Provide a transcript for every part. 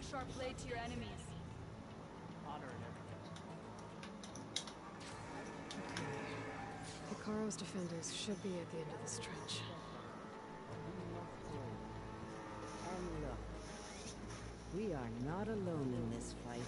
sharp blade to your enemies. Honor and everything. Hikaru's defenders should be at the end of this trench. And look, we are not alone in this fight.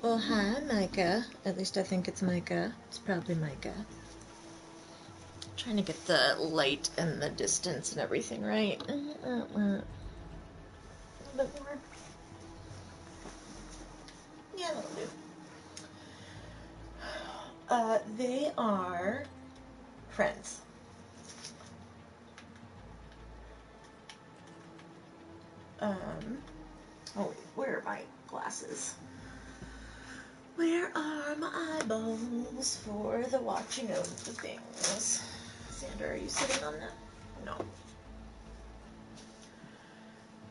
Well, hi, Micah. At least I think it's Micah. It's probably Micah. Trying to get the light and the distance and everything right. A little bit more. Yeah, that'll do. They are friends. Oh, wait, where are my glasses? Where are my eyeballs for the watching of the things? Sandra, are you sitting on that? No.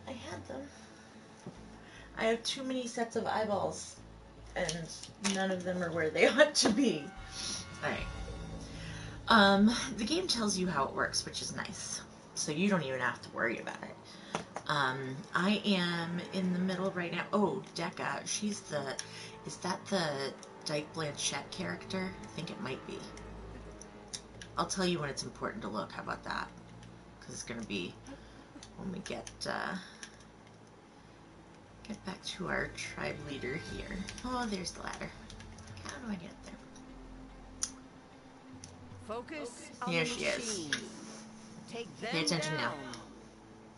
I had them. I have too many sets of eyeballs, and none of them are where they ought to be. Alright. The game tells you how it works, which is nice. So you don't even have to worry about it. I am in the middle right now. Oh, Decca, she's the... Is that the Dyke Blanchett character? I think it might be. I'll tell you when it's important to look. How about that? Because it's going to be when we get back to our tribe leader here. Oh, there's the ladder. How do I get there? Focus on Here the she is. machines. Take them Pay attention down. now.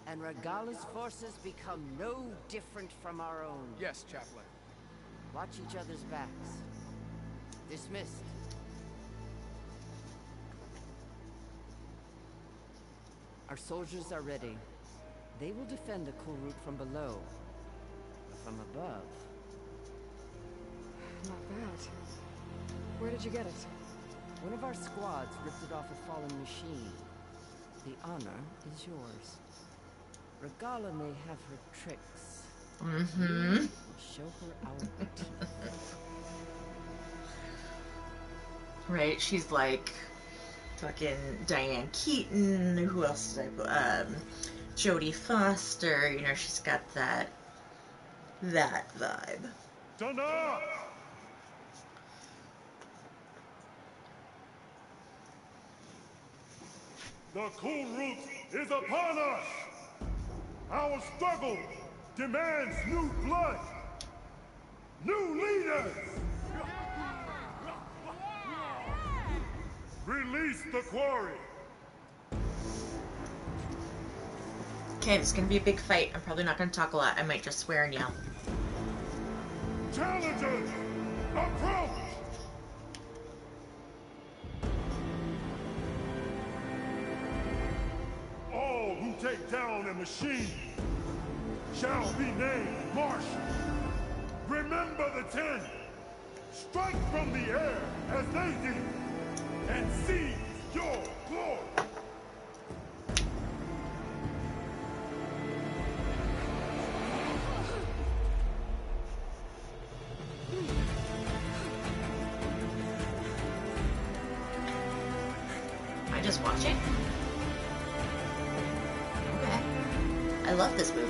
And Regala's forces become no different from our own. Yes, Chaplain. Watch each other's backs. Dismissed. Our soldiers are ready. They will defend the cool route from below. But from above... Not bad. Where did you get it? One of our squads ripped it off a fallen machine. The honor is yours. Regala may have her tricks. Mm-hmm. Show her our teeth. Right, she's like fucking Diane Keaton. Who else did I put? Jodie Foster. You know, she's got that vibe. Turn up! The cool route is upon us! Our struggle demands new blood! New leaders! Release the quarry! Okay, this is gonna be a big fight. I'm probably not gonna talk a lot. I might just swear and yell. Challengers, approach! All who take down a machine shall be named marshal. Remember the 10. Strike from the air as they did, and seize your glory. Am I just watching? Okay. I love this movie.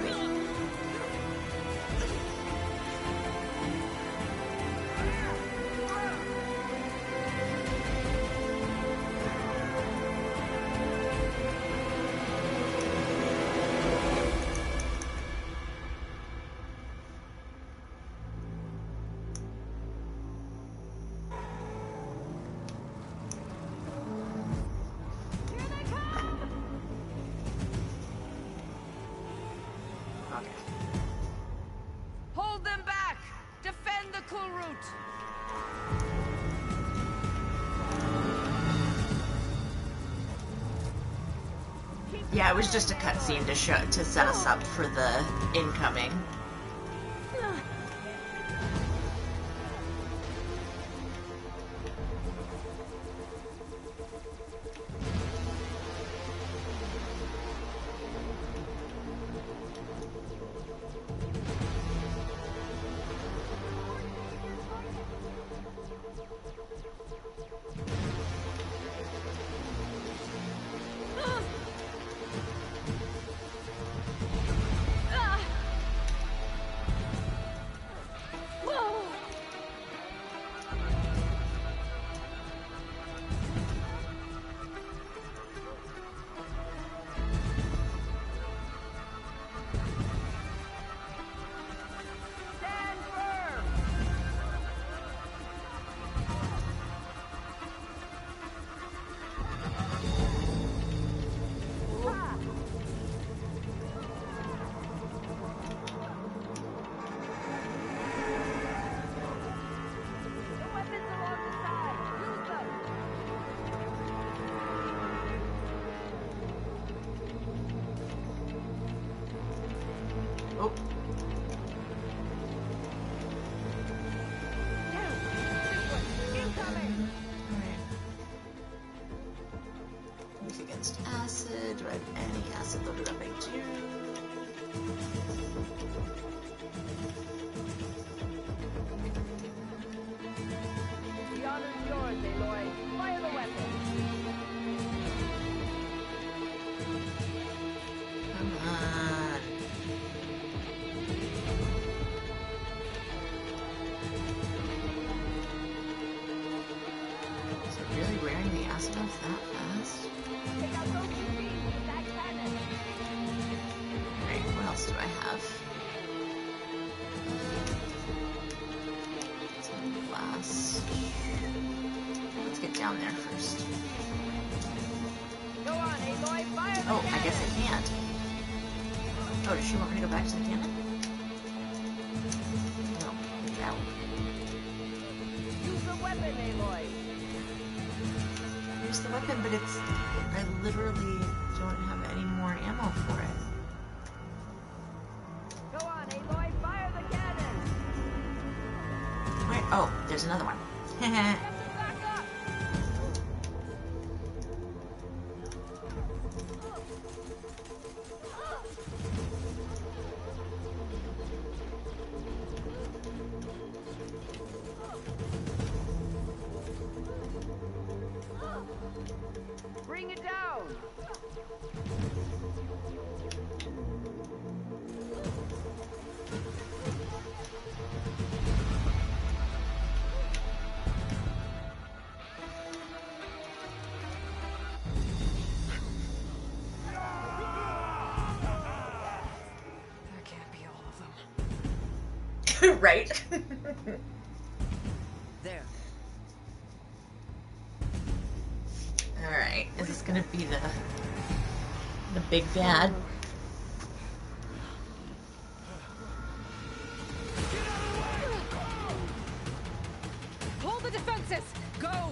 Hold them back! Defend the cool route! Yeah, it was just a cutscene to set us up for the incoming. off that fast. Alright, what else do I have? Some glass. Let's get down there first. Go on, Aloy, fire the Oh, I cannon. guess I can't. Oh, does she want me to go back to the cannon? No, get out. Use the weapon, Aloy. Here's the weapon, but it's... I literally don't have any more ammo for it. Go on, Aloy, fire the cannon. Wait, oh, there's another one. Back up. Bring it down. That can't be all of them. Right? There. Alright, is this gonna be the big bad? Hold the defenses! Go!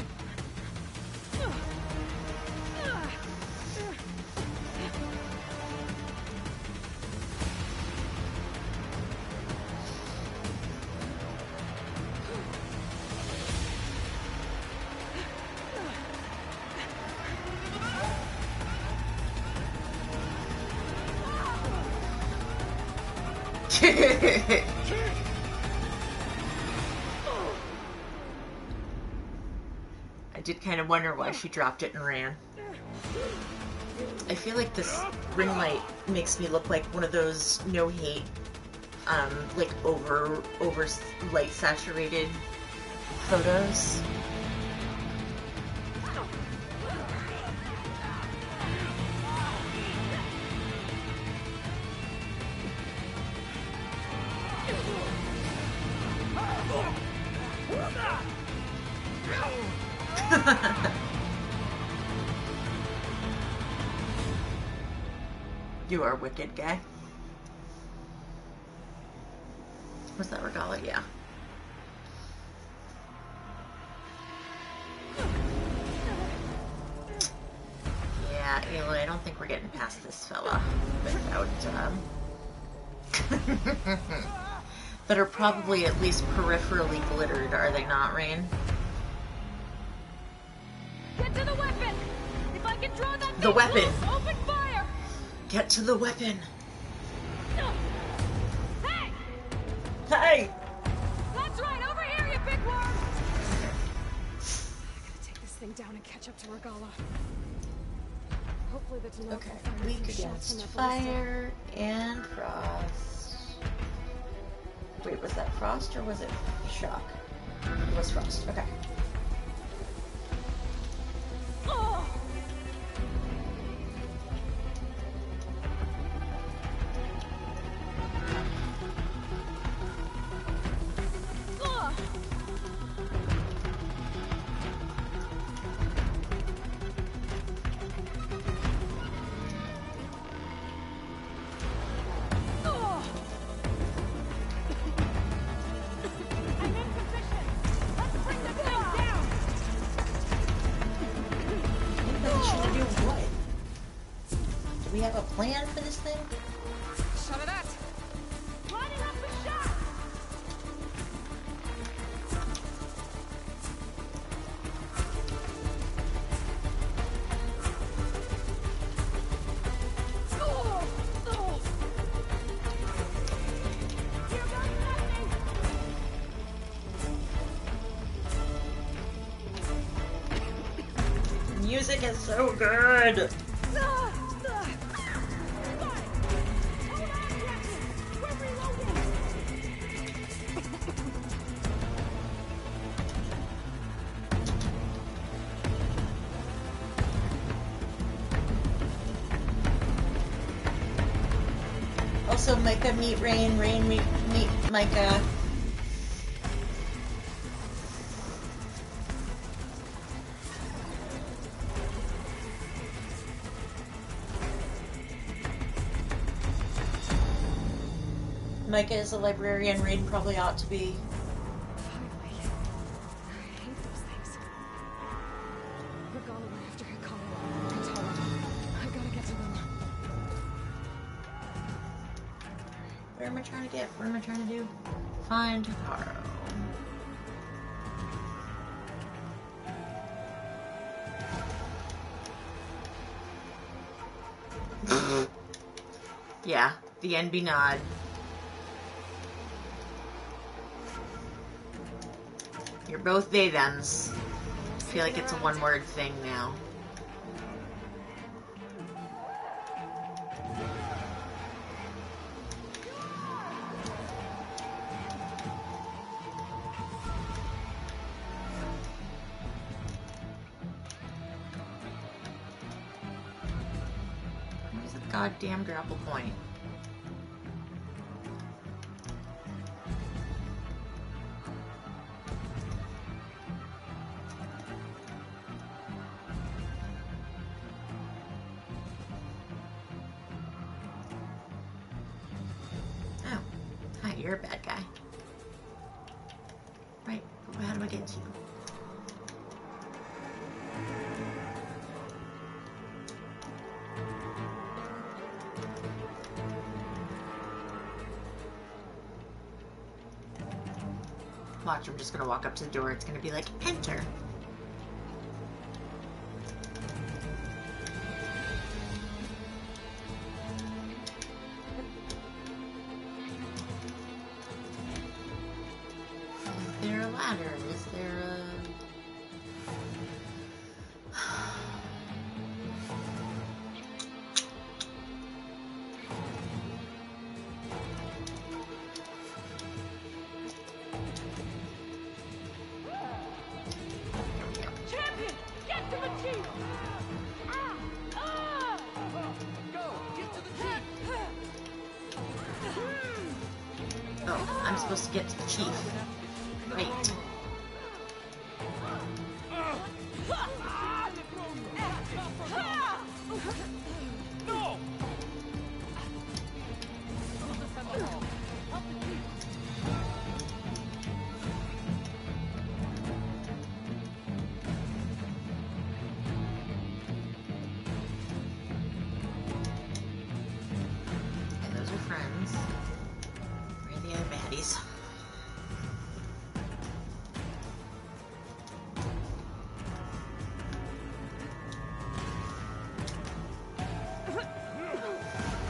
I did kind of wonder why she dropped it and ran. I feel like this ring light makes me look like one of those no hate, like over light saturated photos. You are wicked, guy. Was that Regala? Yeah. Yeah, Aloy, I don't think we're getting past this fella without, that are probably at least peripherally glittered, are they not, Rain? Get to the weapon. If I can draw that The thing weapon. loose, open fire. Get to the weapon! Hey, Hey! that's right. Over here, you big worm. I gotta take this thing down and catch up to Regala. Hopefully the Tenok Okay, will find a weak few shots from against that ballista. fire and frost. Wait, was that frost or was it shock? It was frost, okay. Oh. Oh. Oh. I'm in position. Let's bring the thing down. Should do what? Do we have a plan for this thing? Shot of that! Lining up the shot. Oh. Oh. Here goes lightning. Music is so good! Ah. Ah. Fine. Hold on, Jackie. We're reloading. So Micah meet Rain, Rain meet Micah. Micah is a librarian, Rain probably ought to be. Finally. I hate those things. Regala went after Hikaru and Tala. I gotta get to them. Where am I trying to get? What am I trying to do? Find Hikaru. Yeah, the NB nod. You're both they thems. I feel like it's a one-word thing now. Where's the goddamn grapple point? Oh, hi, you're a bad guy. Right, but how do I get to you? Watch, I'm just gonna walk up to the door. It's gonna be like, enter. Is there a ladder? Is there a... Champion, get to the chief! Go! Get to the chief! Oh, I'm supposed to get to the chief. Wait. No! Okay, those are friends. Where are the other baddies?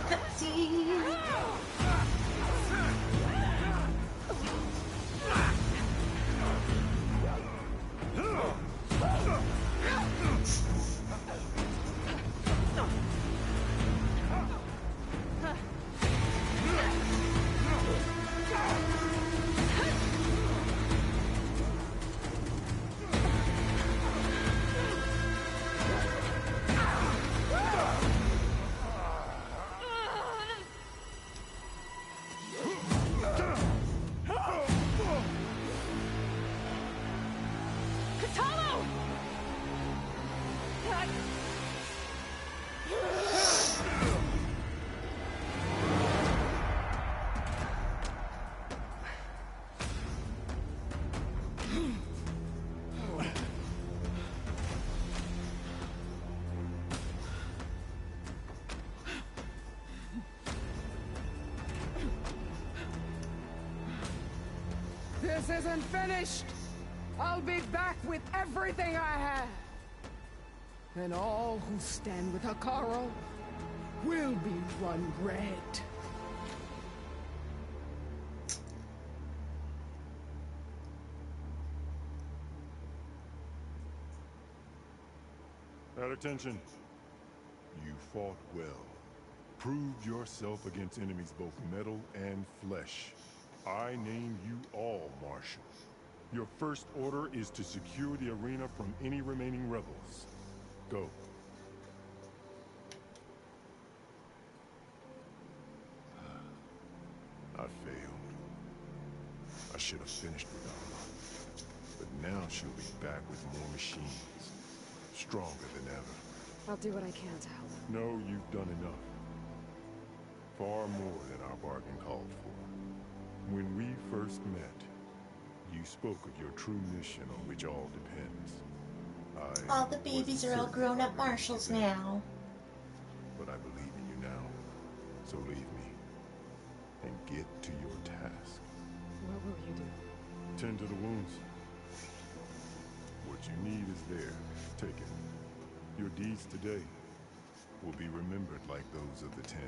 Cutscene! Katalo! This isn't finished! I'll be back with everything I have! And all who stand with Hikaru will be run red. At attention. You fought well. Proved yourself against enemies both metal and flesh. I name you all Marshal. Your first order is to secure the arena from any remaining rebels. Go. I should have finished with Alma. But now she'll be back with more machines. Stronger than ever. I'll do what I can to help. No, you've done enough. Far more than our bargain called for. When we first met, you spoke of your true mission on which all depends. All the babies are all grown-up marshals now. But I believe in you now. So leave me. And get to your task. What will you do? Tend to the wounds. What you need is there. Take it. Your deeds today will be remembered like those of the 10.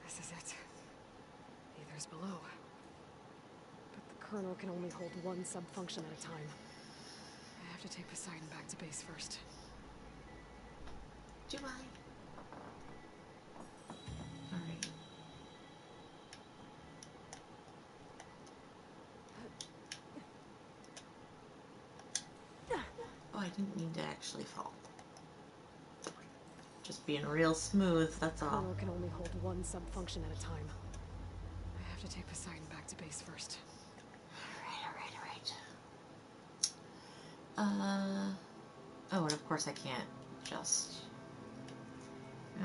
This is it. Aether's below. But the kernel can only hold one sub-function at a time. I have to take Poseidon back to base first. Do I? Alright. Oh, I didn't mean to actually fall. Just being real smooth, that's The all. kernel can only hold one sub-function at a time. I have to take Poseidon back to base first. Alright. Oh, and of course I can't just...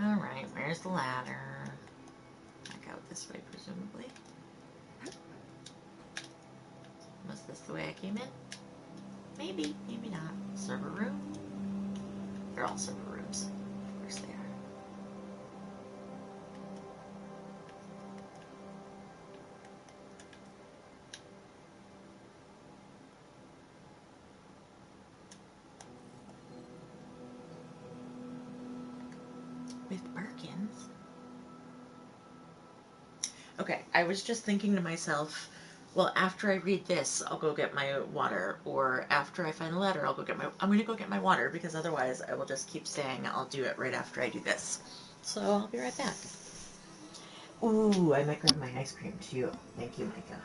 Alright, where's the ladder? Back out this way, presumably. Was this the way I came in? Maybe, maybe not. Server room? They're all server rooms. Of course they are. With Birkins. Okay, I was just thinking to myself, well, after I read this, I'll go get my water, or after I find the ladder, I'll go get my... I'm gonna go get my water, because otherwise I will just keep saying I'll do it right after I do this. So I'll be right back. Ooh, I might grab my ice cream too. Thank you, Micah.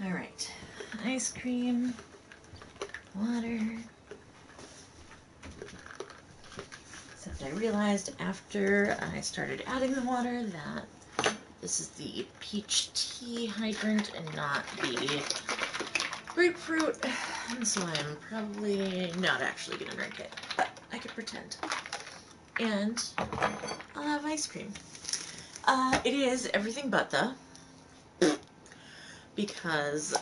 Alright. Ice cream. Water. Except I realized after I started adding the water that this is the peach tea hydrant and not the grapefruit, and so I'm probably not actually going to drink it, but I could pretend. And I'll have ice cream. It is everything but the because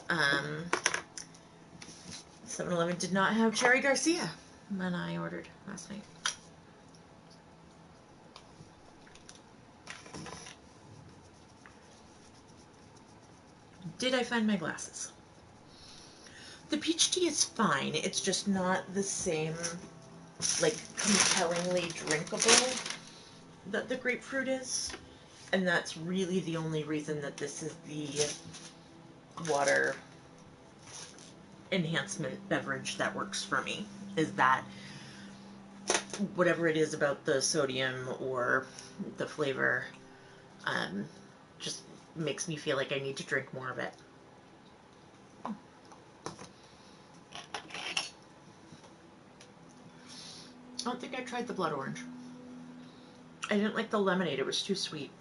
7-Eleven did not have Cherry Garcia when I ordered last night. Did I find my glasses? The peach tea is fine. It's just not the same, like, compellingly drinkable that the grapefruit is. And that's really the only reason that this is the water enhancement beverage that works for me. Is that whatever it is about the sodium or the flavor just makes me feel like I need to drink more of it. I don't think I tried the blood orange. I didn't like the lemonade. It was too sweet.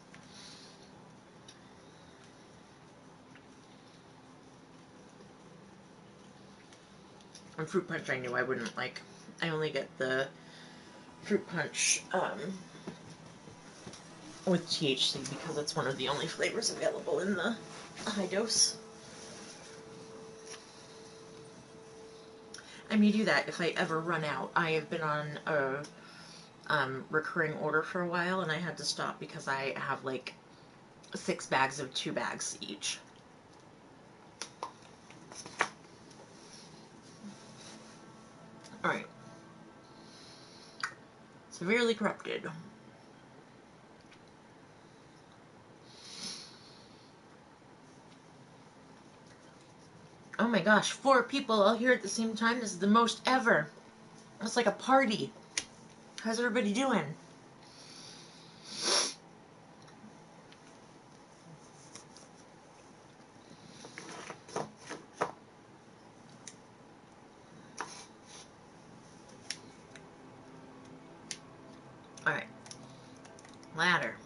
And fruit punch I knew I wouldn't like. I only get the fruit punch with THC because it's one of the only flavors available in the high dose. I may do that if I ever run out. I have been on a recurring order for a while, and I had to stop because I have like 6 bags of 2 bags each. Alright. Severely corrupted. Oh my gosh, 4 people all here at the same time. This is the most ever. It's like a party. How's everybody doing? Alright. Ladder.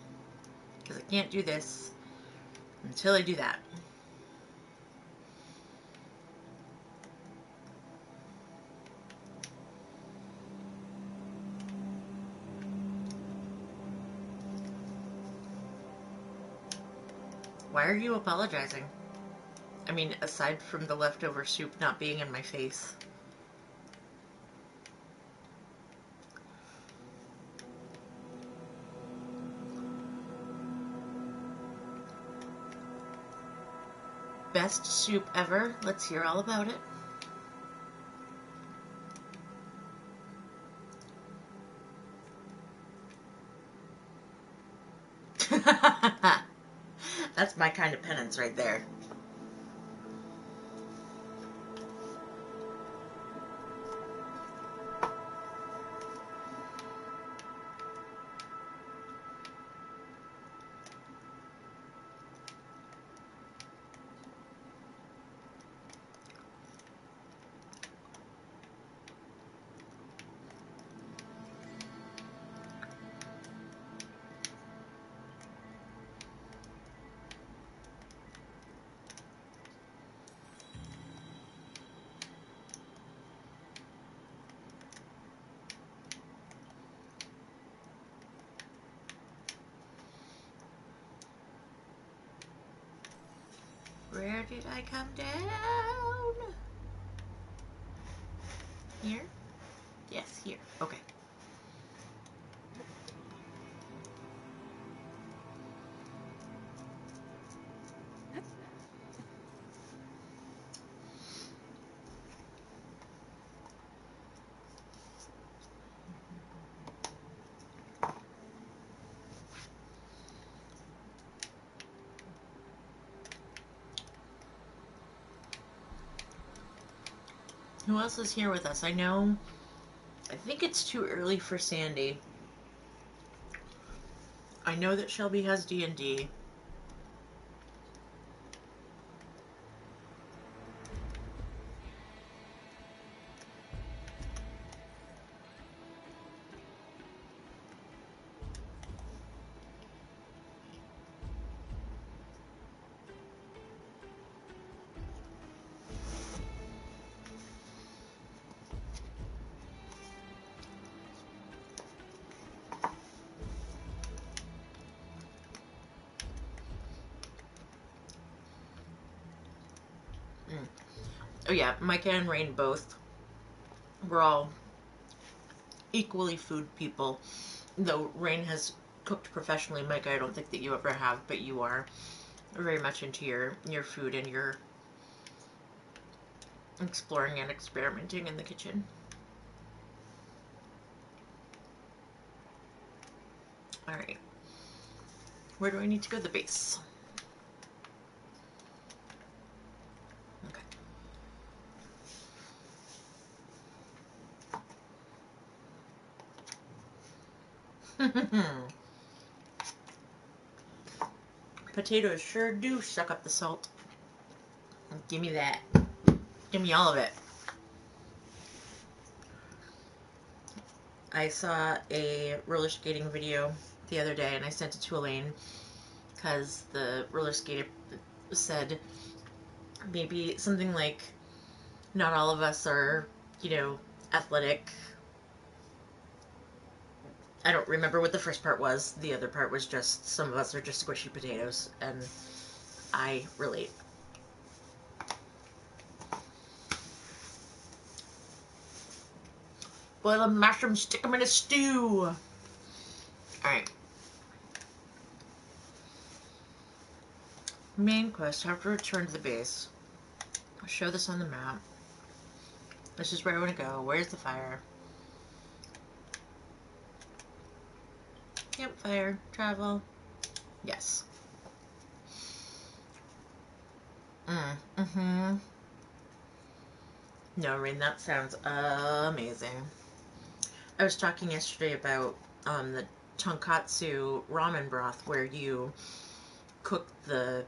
Because I can't do this until I do that. Why are you apologizing? I mean, aside from the leftover soup not being in my face. Best soup ever. Let's hear all about it. That's my kind of penance right there. Where did I come down? Here? Yes, here. Okay. Who else is here with us? I think it's too early for Sandy. I know that Shelby has D&D. Oh yeah, Micah and Rain both. We're all equally food people. Though Rain has cooked professionally, Micah, I don't think that you ever have, but you are very much into your food and your exploring and experimenting in the kitchen. Alright. Where do I need to go? The base. Okay. Potatoes sure do suck up the salt. Give me that. Give me all of it. I saw a roller skating video the other day and I sent it to Elaine because the roller skater said maybe something like, not all of us are, you know, athletic. I don't remember what the first part was. The other part was just some of us are just squishy potatoes, and I relate. Boil them, mash them, stick them in a stew. Alright. Main quest, have to return to the base. I'll show this on the map. This is where I want to go. Where's the fire? Campfire. Travel. Yes. Mm-hmm. No, Rain, that sounds amazing. I was talking yesterday about the tonkatsu ramen broth where you cook the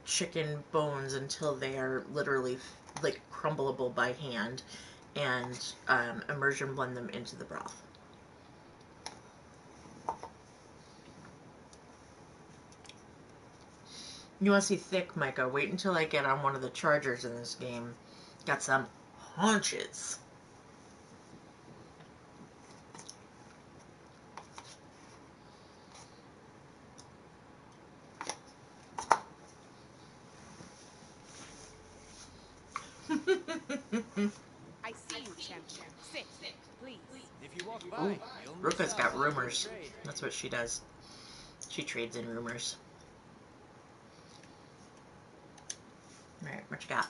chicken bones until they are literally like crumbleable by hand and immersion blend them into the broth. You want to see thick, Micah? Wait until I get on one of the chargers in this game. Got some haunches. I see you, champion. Sit, please. If you walk Ooh, by, you'll miss Ruka's out got on a good rumors. trade. That's what she does. She trades in rumors. Alright, what you got?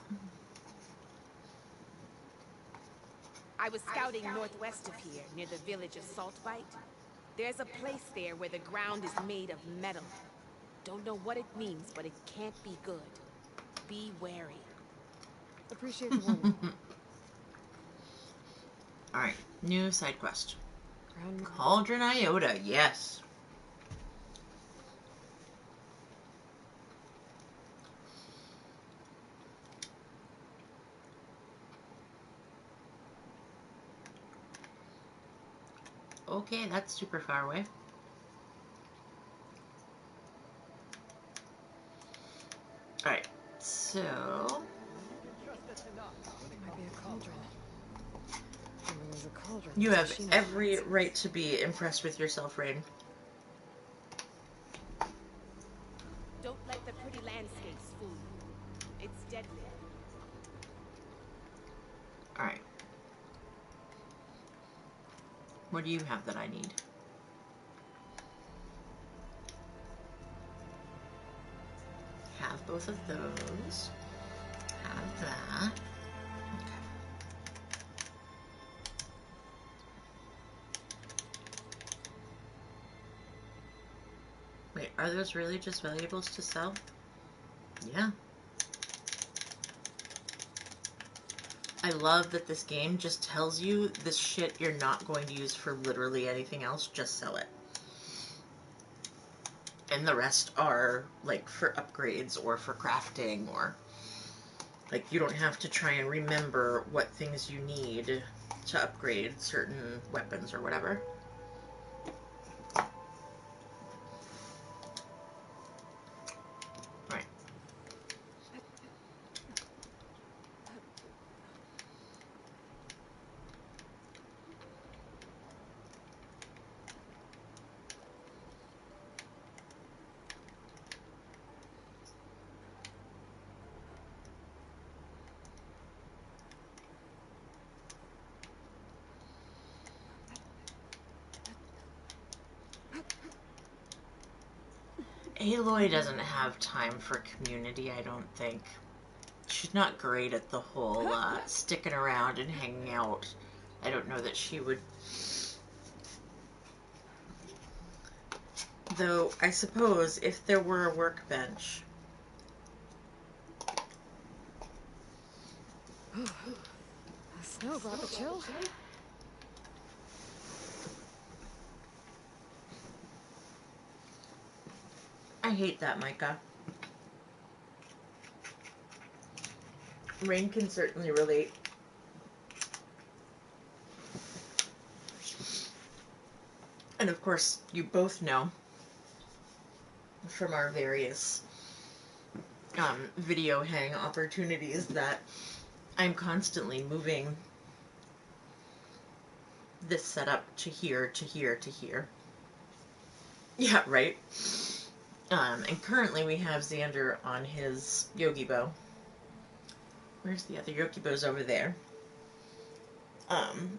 I was scouting northwest of here, near the village of Saltbite. There's a place there where the ground is made of metal. Don't know what it means, but it can't be good. Be wary. Appreciate the warning. Alright, new side quest. Ground. Cauldron Iota, yes. Okay, that's super far away. Alright, so... Might be a cauldron. Where there's a cauldron. You there's have machine every parts. right to be impressed with yourself, Rain. Don't let the pretty landscapes fool you. It's deadly. Alright. What do you have that I need? Have both of those. Have that. Okay. Wait, are those really just valuables to sell? Yeah. I love that this game just tells you this shit you're not going to use for literally anything else, just sell it. And the rest are, like, for upgrades or for crafting or... Like, you don't have to try and remember what things you need to upgrade certain weapons or whatever. Right. Aloy doesn't have time for community, I don't think. She's not great at the whole sticking around and hanging out. I don't know that she would. Though, I suppose if there were a workbench. The snow brought the chill. I hate that, Micah. Rain can certainly relate. And of course, you both know from our various video hang opportunities that I'm constantly moving this setup to here, to here, to here. Yeah, right? And currently we have Xander on his Yogi Bow. Where's the other Yogi Bows? Over there.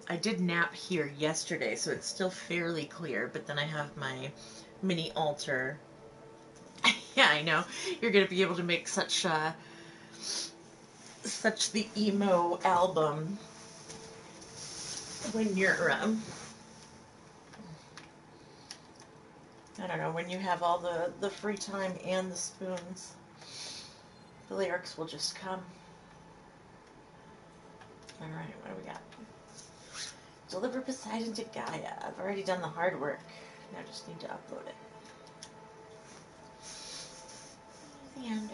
I did nap here yesterday, so it's still fairly clear, but then I have my mini altar. Yeah, I know. You're going to be able to make such the emo album when you're, I don't know, when you have all the free time and the spoons. The lyrics will just come. Alright, what do we got? Deliver Poseidon to Gaia. I've already done the hard work. Now I just need to upload it. Leander.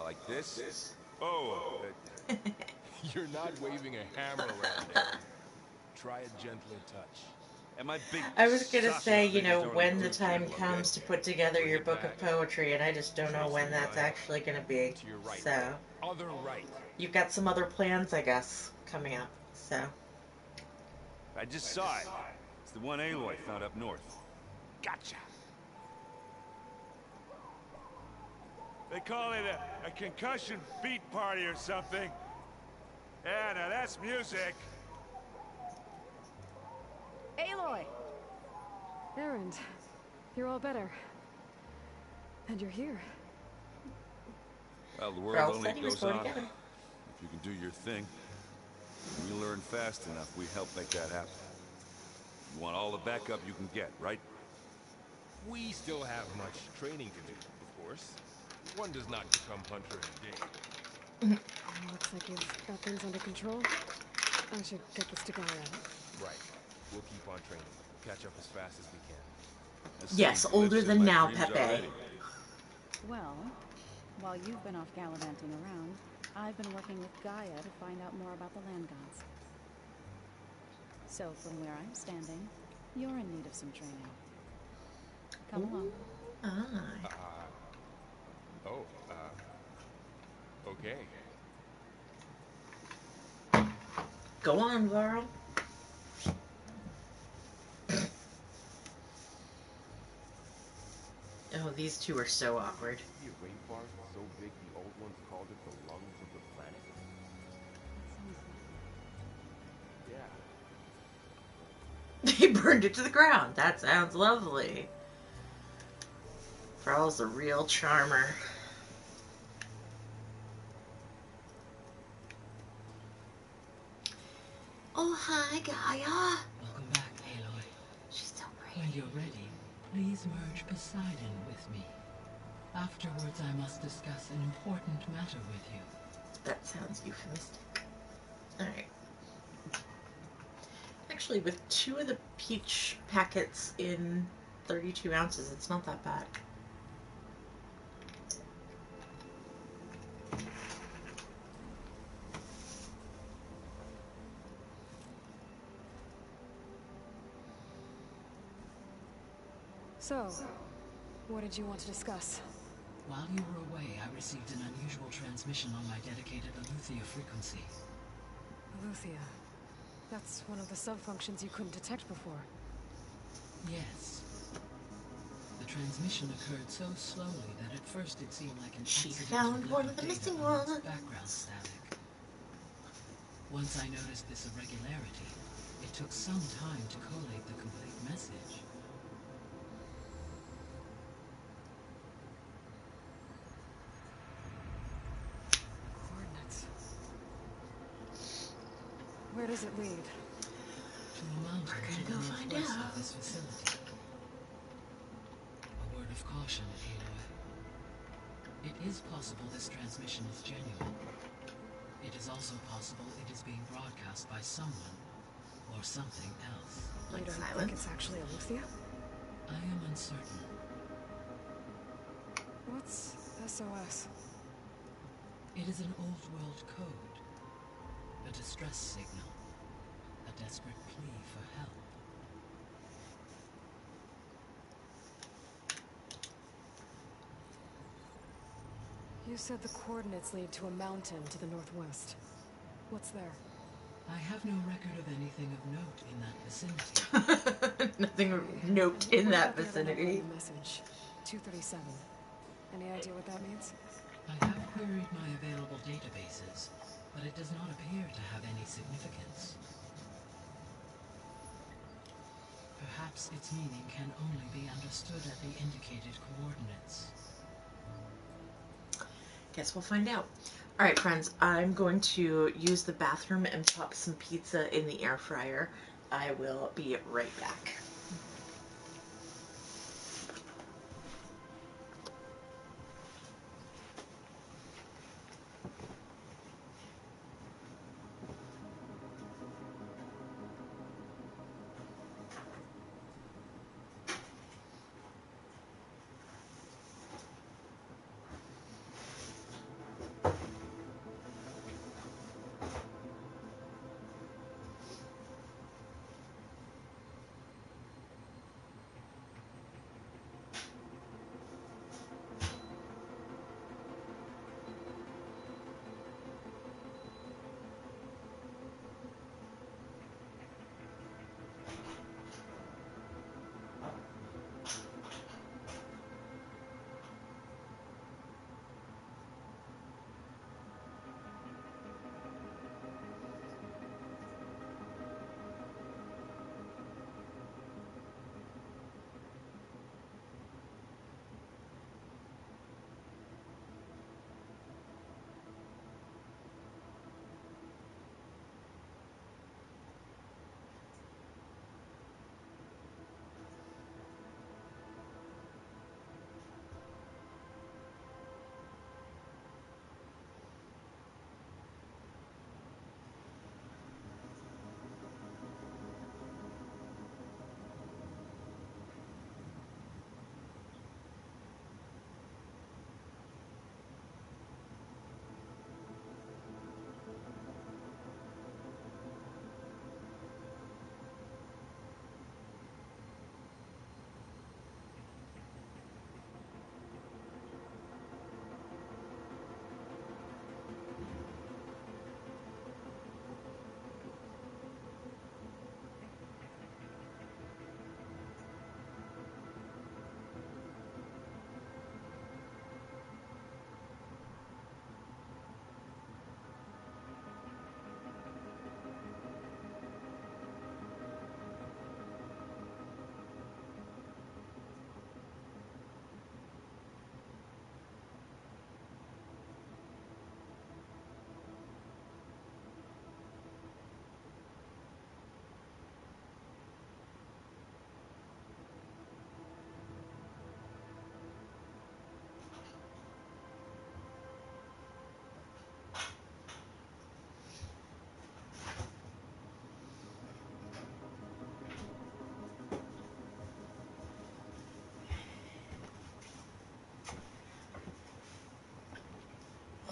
Like this? Oh, you're not waving a hammer around there. Try a gentler touch. And my big I was gonna say, you know, when the time comes to put together your book of poetry, and I just don't know when that's actually gonna be. To your right. So, Other right. you've got some other plans, I guess, coming up. So, I just saw it. It's the one Aloy found up north. Gotcha. They call it a concussion beat party or something. Yeah, now that's music. Aloy! Erend, you're all better. And you're here. Well, the world Ralph only said he was goes going on together. if you can do your thing. When you learn fast enough, we help make that happen. You want all the backup you can get, right? We still have much training to do, of course. One does not become hunter in a day. Looks like you've got things under control. I should get this to Gaia. Right. We'll keep on training. Catch up as fast as we can. This yes, city older lives in than my now, dreams Pepe. already. Well, while you've been off gallivanting around, I've been working with Gaia to find out more about the land gods. So from where I'm standing, you're in need of some training. Come along. Okay. Go on, Varl. Oh, these two are so awkward. See a rainforest so big the old ones called it the lungs of the planet? Yeah. They burned it to the ground. That sounds lovely. Varl's a real charmer. Oh, hi, Gaia. Welcome back, Aloy. She's so pretty. When you're ready, please merge Poseidon with me. Afterwards, I must discuss an important matter with you. That sounds euphemistic. Alright. Actually, with 2 of the peach packets in 32 ounces, it's not that bad. So, what did you want to discuss? While you were away, I received an unusual transmission on my dedicated Aletheia frequency. Aletheia. That's one of the sub-functions you couldn't detect before. Yes. The transmission occurred so slowly that at first it seemed like an She accident found to one blip of the data missing amongst ones. background static. Once I noticed this irregularity, it took some time to collate the complete message. Where does it lead? To a mountain We're to gonna the go find northwest out. of this facility. A word of caution, Aloy. It is possible this transmission is genuine. It is also possible it is being broadcast by someone or something else. You Like don't think silence? it's actually Aletheia? I am uncertain. What's SOS? It is an old world code. A distress signal. A desperate plea for help. You said the coordinates lead to a mountain to the northwest. What's there? I have no record of anything of note in that vicinity. Nothing of note in that vicinity. The message. 237. Any idea what that means? I have queried my available databases, but it does not appear to have any significance. Perhaps its meaning can only be understood at the indicated coordinates. Guess we'll find out. Alright, friends, I'm going to use the bathroom and pop some pizza in the air fryer. I will be right back.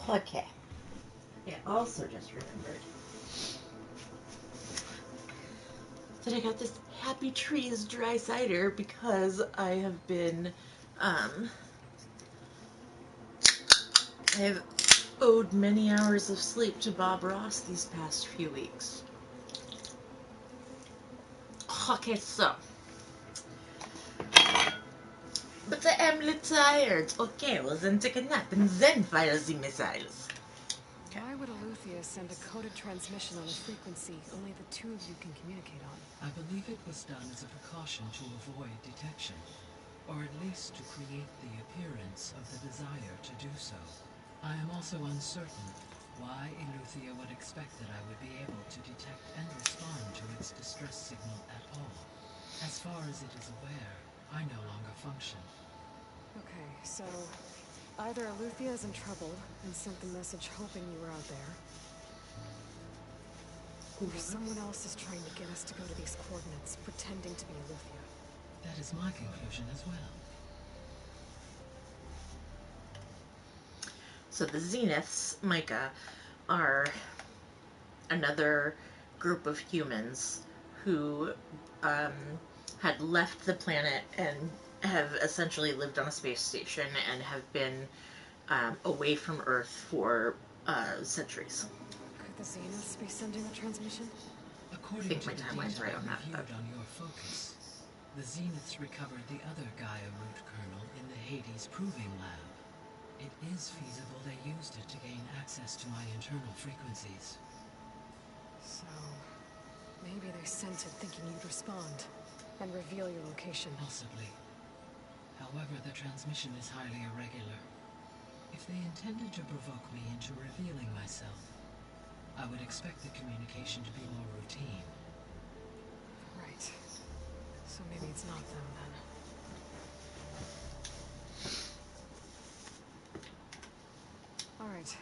Okay. I also just remembered that I got this Happy Trees dry cider because I have been, I have owed many hours of sleep to Bob Ross these past few weeks. Okay, so. But I am little tired. Okay, well then take a nap and then fire the missiles. Why would Aletheia send a coded transmission on a frequency only the two of you can communicate on? I believe it was done as a precaution to avoid detection, or at least to create the appearance of the desire to do so. I am also uncertain why Eleuthia would expect that I would be able to detect and respond to its distress signal at all. As far as it is aware, I no longer function. Okay, so either Aletheia is in trouble and sent the message hoping you were out there, or someone else is trying to get us to go to these coordinates, pretending to be Aletheia. That is my conclusion as well. So the Zeniths, Micah, are another group of humans who had left the planet and have essentially lived on a space station and have been away from Earth for centuries. Could the Zeniths be sending a transmission? According to my the timeline's data right I on that. reviewed on your focus, the Zeniths recovered the other Gaia root kernel in the Hades Proving Lab. It is feasible they used it to gain access to my internal frequencies. So, maybe they sent it thinking you'd respond and reveal your location. Possibly. However, the transmission is highly irregular. If they intended to provoke me into revealing myself, I would expect the communication to be more routine. Right. So maybe it's not them then. Alright.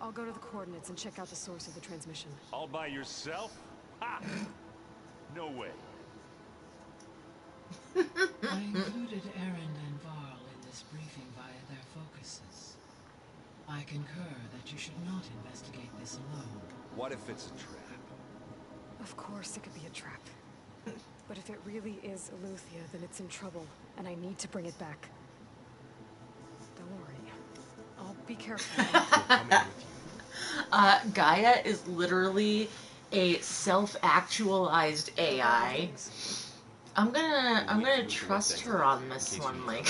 I'll go to the coordinates and check out the source of the transmission. All by yourself? Ha! No way. I included Erend and Varl in this briefing via their focuses. I concur that you should not investigate this alone. What if it's a trap? Of course it could be a trap. But if it really is Eleuthia, then it's in trouble, and I need to bring it back. Don't worry. I'll be careful. Gaia is literally a self-actualized AI. I'm gonna trust her on this one, like.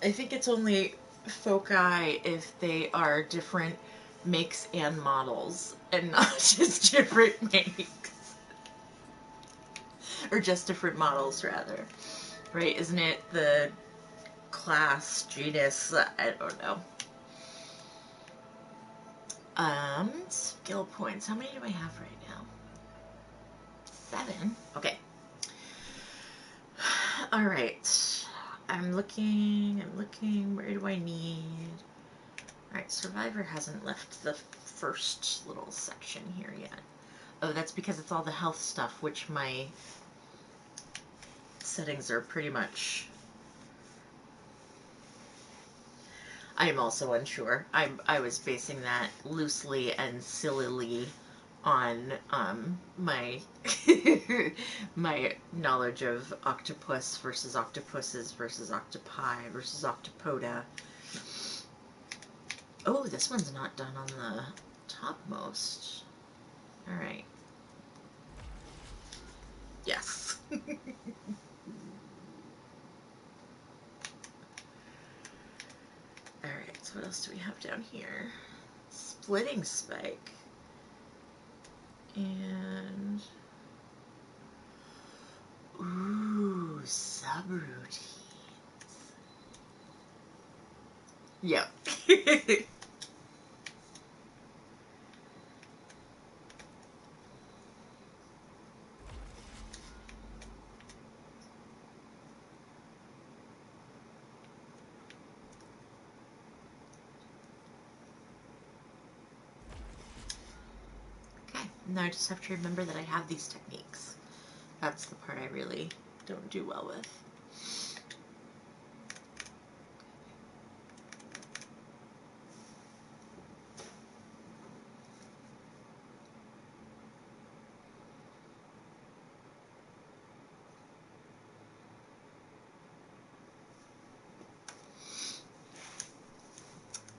I think it's only foci if they are different makes and models, and not just different makes. Or just different models, rather. Right? Isn't it the class, genus? I don't know. Skill points. How many do I have right now? 7. Okay. Alright. I'm looking. Where do I need? Alright, Survivor hasn't left the first little section here yet. Oh, that's because it's all the health stuff, which my settings are pretty much... I'm also unsure. I was basing that loosely and sillily on my my knowledge of octopus versus octopuses versus octopi versus octopoda. Oh, this one's not done on the topmost. Alright. Yes. Alright, so what else do we have down here? Splitting spike. And... ooh, subroutines. Yep. Now I just have to remember that I have these techniques. That's the part I really don't do well with.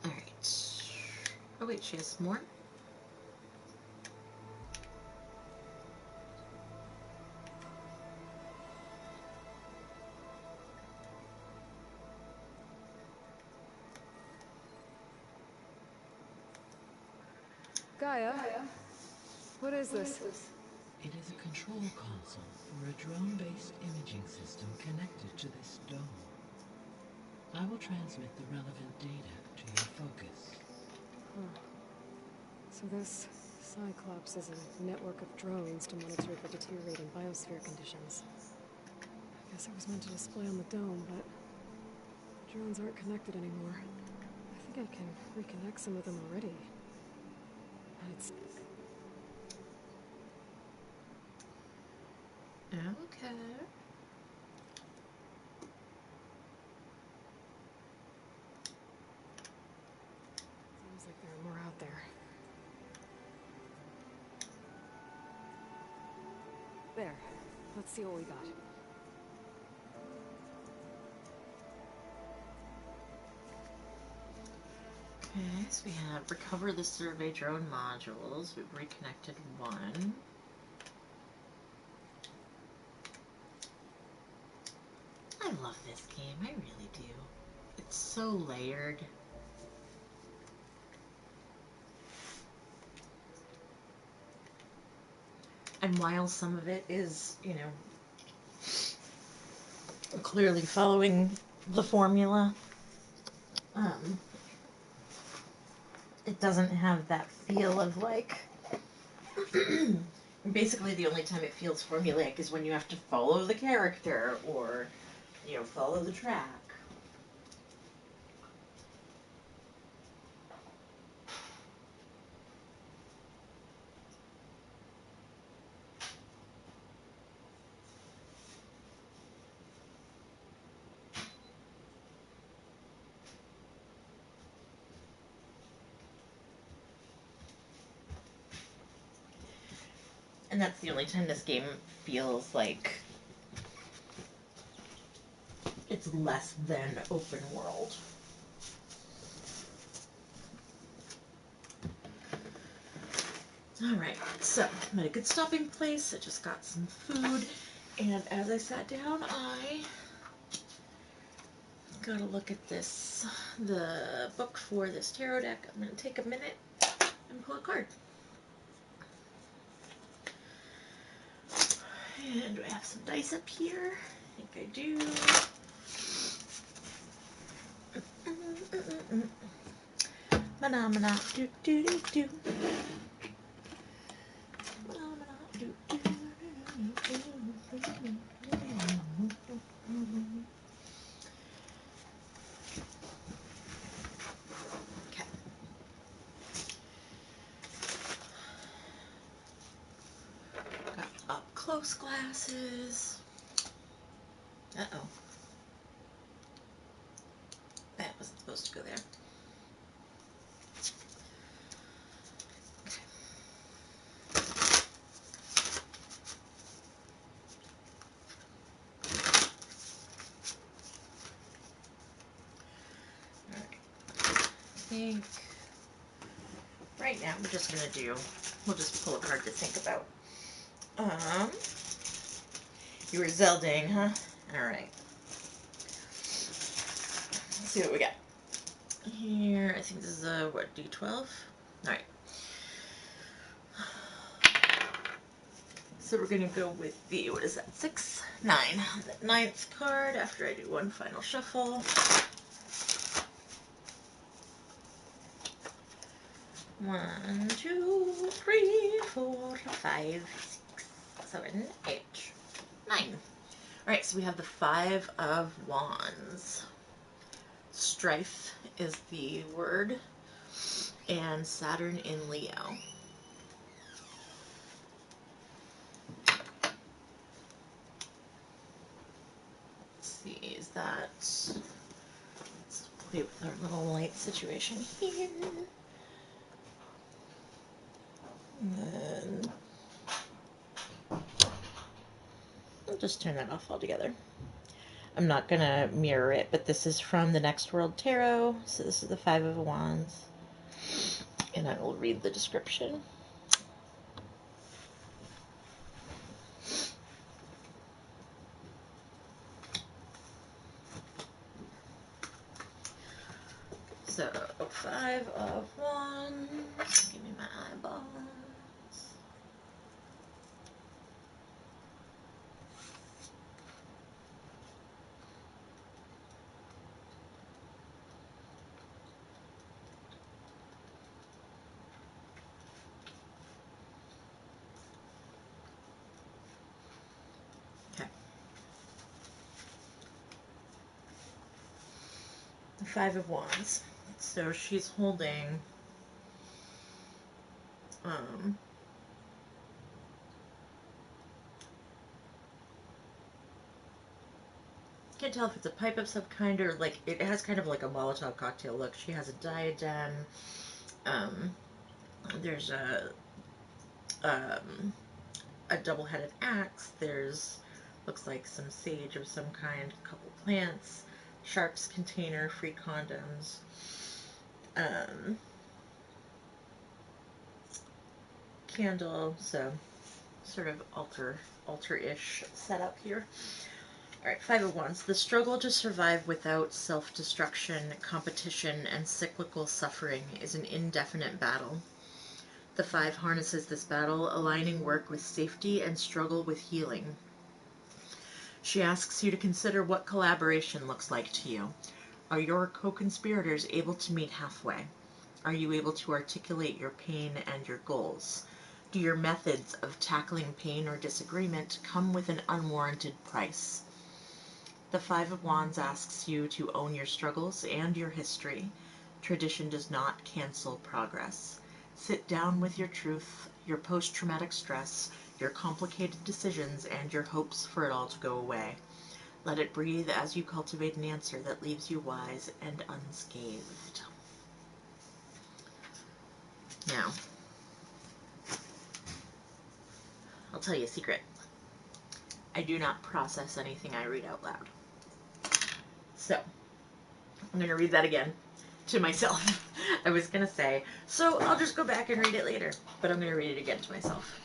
Alright. Oh wait, she has more? Gaia? What is this? It is a control console for a drone-based imaging system connected to this dome. I will transmit the relevant data to your focus. Huh. So this Cyclops is a network of drones to monitor the deteriorating biosphere conditions. I guess it was meant to display on the dome, but the drones aren't connected anymore. I think I can reconnect some of them already. And it's... Okay. Seems like there are more out there. There. Let's see what we got. Okay, so we have recover the survey drone modules. We've reconnected one. I love this game, I really do. It's so layered. And while some of it is, you know, clearly following the formula, it doesn't have that feel of like... Basically, the only time it feels formulaic is when you have to follow the character or, you know, follow the track. And that's the only time this game feels like it's less than open world. Alright, so I'm at a good stopping place. I just got some food, and as I sat down, I got to look at this, the book for this tarot deck. I'm going to take a minute and pull a card. And do I have some dice up here? I think I do. Mana do do do do. Okay. Got up close glasses. Uh-oh. That wasn't supposed to go there. I think right now we're just gonna do, we'll just pull a card to think about. You were Zelding, huh? Alright. Let's see what we got. Here, I think this is a, what, D12? Alright. So we're gonna go with the, what is that, 6? 9. The 9th card after I do one final shuffle. 1, 2, 3, 4, 5, 6, 7, 8, 9. Alright, so we have the 5 of Wands. Strife is the word, and Saturn in Leo. Let's see, is that... Let's play with our little light situation here. And then I'll just turn that off altogether. I'm not going to mirror it, but this is from the Next World Tarot. So this is the 5 of Wands. And I will read the description. So, 5 of Wands. Give me my eyeballs. Five of Wands. So she's holding can't tell if it's a pipe of some kind or like it has kind of like a Molotov cocktail look. She has a diadem. There's a double-headed axe. There's looks like some sage of some kind, a couple plants, sharps container, free condoms. Candle, so sort of altar-ish setup here. Alright, Five of Wands. The struggle to survive without self-destruction, competition, and cyclical suffering is an indefinite battle. The Five harnesses this battle, aligning work with safety and struggle with healing. She asks you to consider what collaboration looks like to you. Are your co-conspirators able to meet halfway? Are you able to articulate your pain and your goals? Do your methods of tackling pain or disagreement come with an unwarranted price? The Five of Wands asks you to own your struggles and your history. Tradition does not cancel progress. Sit down with your truth, your post-traumatic stress, your complicated decisions, and your hopes for it all to go away. Let it breathe as you cultivate an answer that leaves you wise and unscathed. Now, I'll tell you a secret. I do not process anything I read out loud. So, I'm going to read that again to myself. I was going to say, so I'll just go back and read it later, but I'm going to read it again to myself.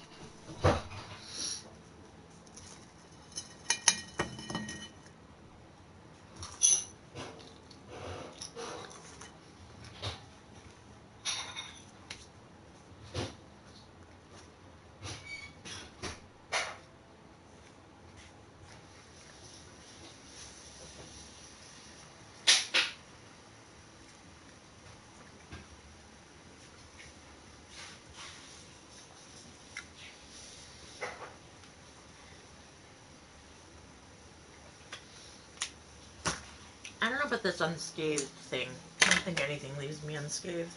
I don't know about this unscathed thing. I don't think anything leaves me unscathed.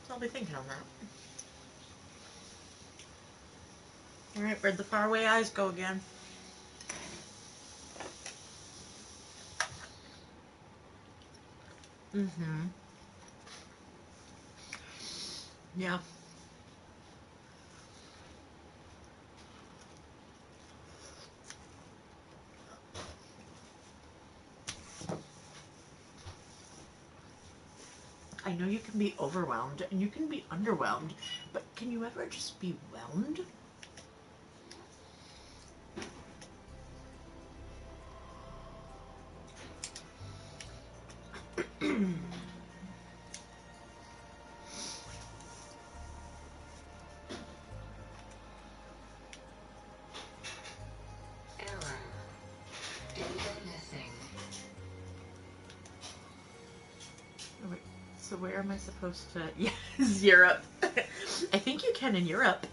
So I'll be thinking on that. Alright, where'd the faraway eyes go again? Yeah. I know you can be overwhelmed and you can be underwhelmed, but can you ever just be whelmed? So where am I supposed to... Yes, Europe. I think you can in Europe.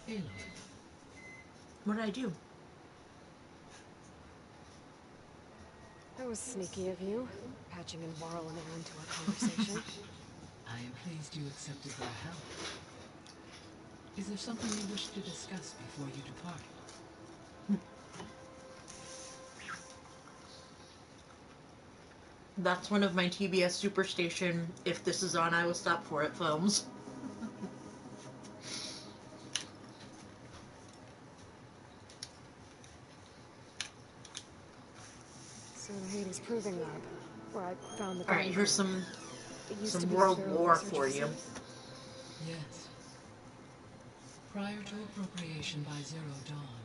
Aloy. What did I do? That was sneaky of you, patching in Varl and into our conversation. I am pleased you accepted their help. Is there something you wish to discuss before you depart? That's one of my TBS Superstation, if this is on, I will stop for it films. So the Hades Proving Lab, where I found the Alright, here's some It used to Some be the world Pharaoh lore research for you. facility? Yes. Prior to appropriation by Zero Dawn,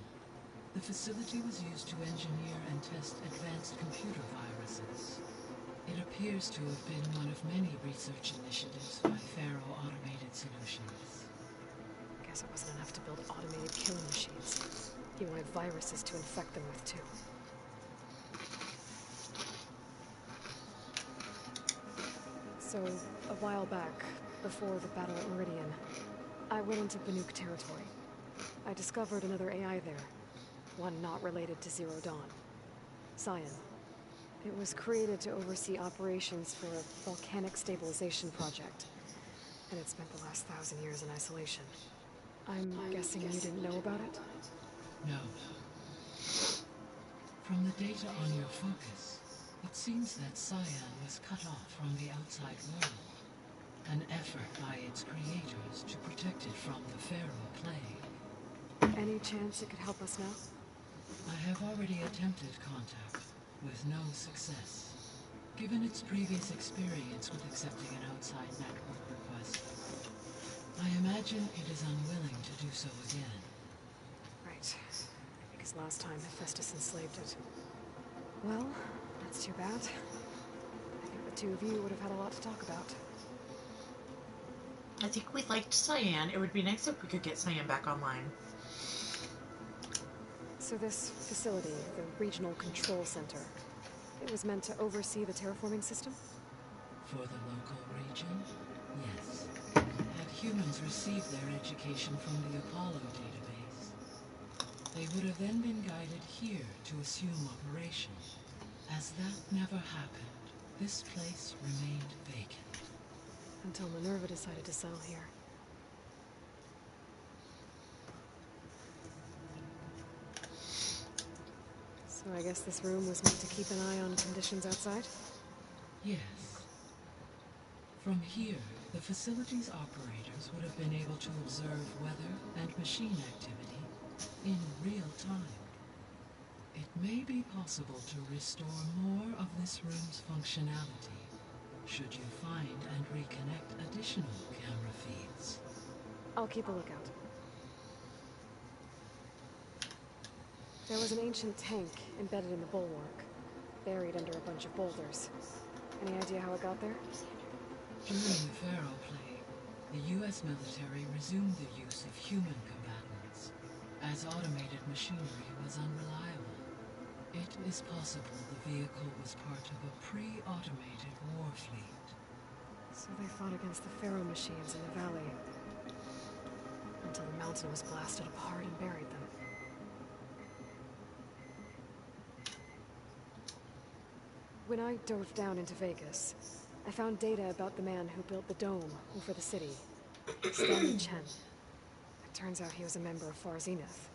the facility was used to engineer and test advanced computer viruses. It appears to have been one of many research initiatives by Pharaoh Automated Solutions. Guess it wasn't enough to build automated killing machines. He wanted viruses to infect them with, too. So, a while back, before the battle at Meridian, I went into Banuk territory. I discovered another AI there. One not related to Zero Dawn. Cyan. It was created to oversee operations for a volcanic stabilization project. And it spent the last 1,000 years in isolation. I'm guessing you didn't know about it? No. From the data on your focus, it seems that Cyan was cut off from the outside world. An effort by its creators to protect it from the Pharaoh plague. Any chance it could help us now? I have already attempted contact, with no success. Given its previous experience with accepting an outside network request, I imagine it is unwilling to do so again. Right. Because last time Hephaestus enslaved it. Well, that's too bad. I think the two of you would have had a lot to talk about. I think we liked Cyan. It would be nice if we could get Cyan back online. So this facility, the Regional Control Center, it was meant to oversee the terraforming system? For the local region, yes. Had humans received their education from the Apollo database, they would have then been guided here to assume operation. As that never happened, this place remained vacant. Until Minerva decided to settle here. So I guess this room was meant to keep an eye on conditions outside? Yes. From here, the facility's operators would have been able to observe weather and machine activity in real time. It may be possible to restore more of this room's functionality, should you find and reconnect additional camera feeds. I'll keep a lookout. There was an ancient tank embedded in the bulwark, buried under a bunch of boulders. Any idea how it got there? During the Pharaoh plague, the U.S. military resumed the use of human combatants, as automated machinery was unreliable. It is possible the vehicle was part of a pre-automated war fleet. So they fought against the Pharaoh machines in the valley, until the mountain was blasted apart and buried them. When I dove down into Vegas, I found data about the man who built the dome over the city, Stanley Chen. It turns out he was a member of Far Zenith.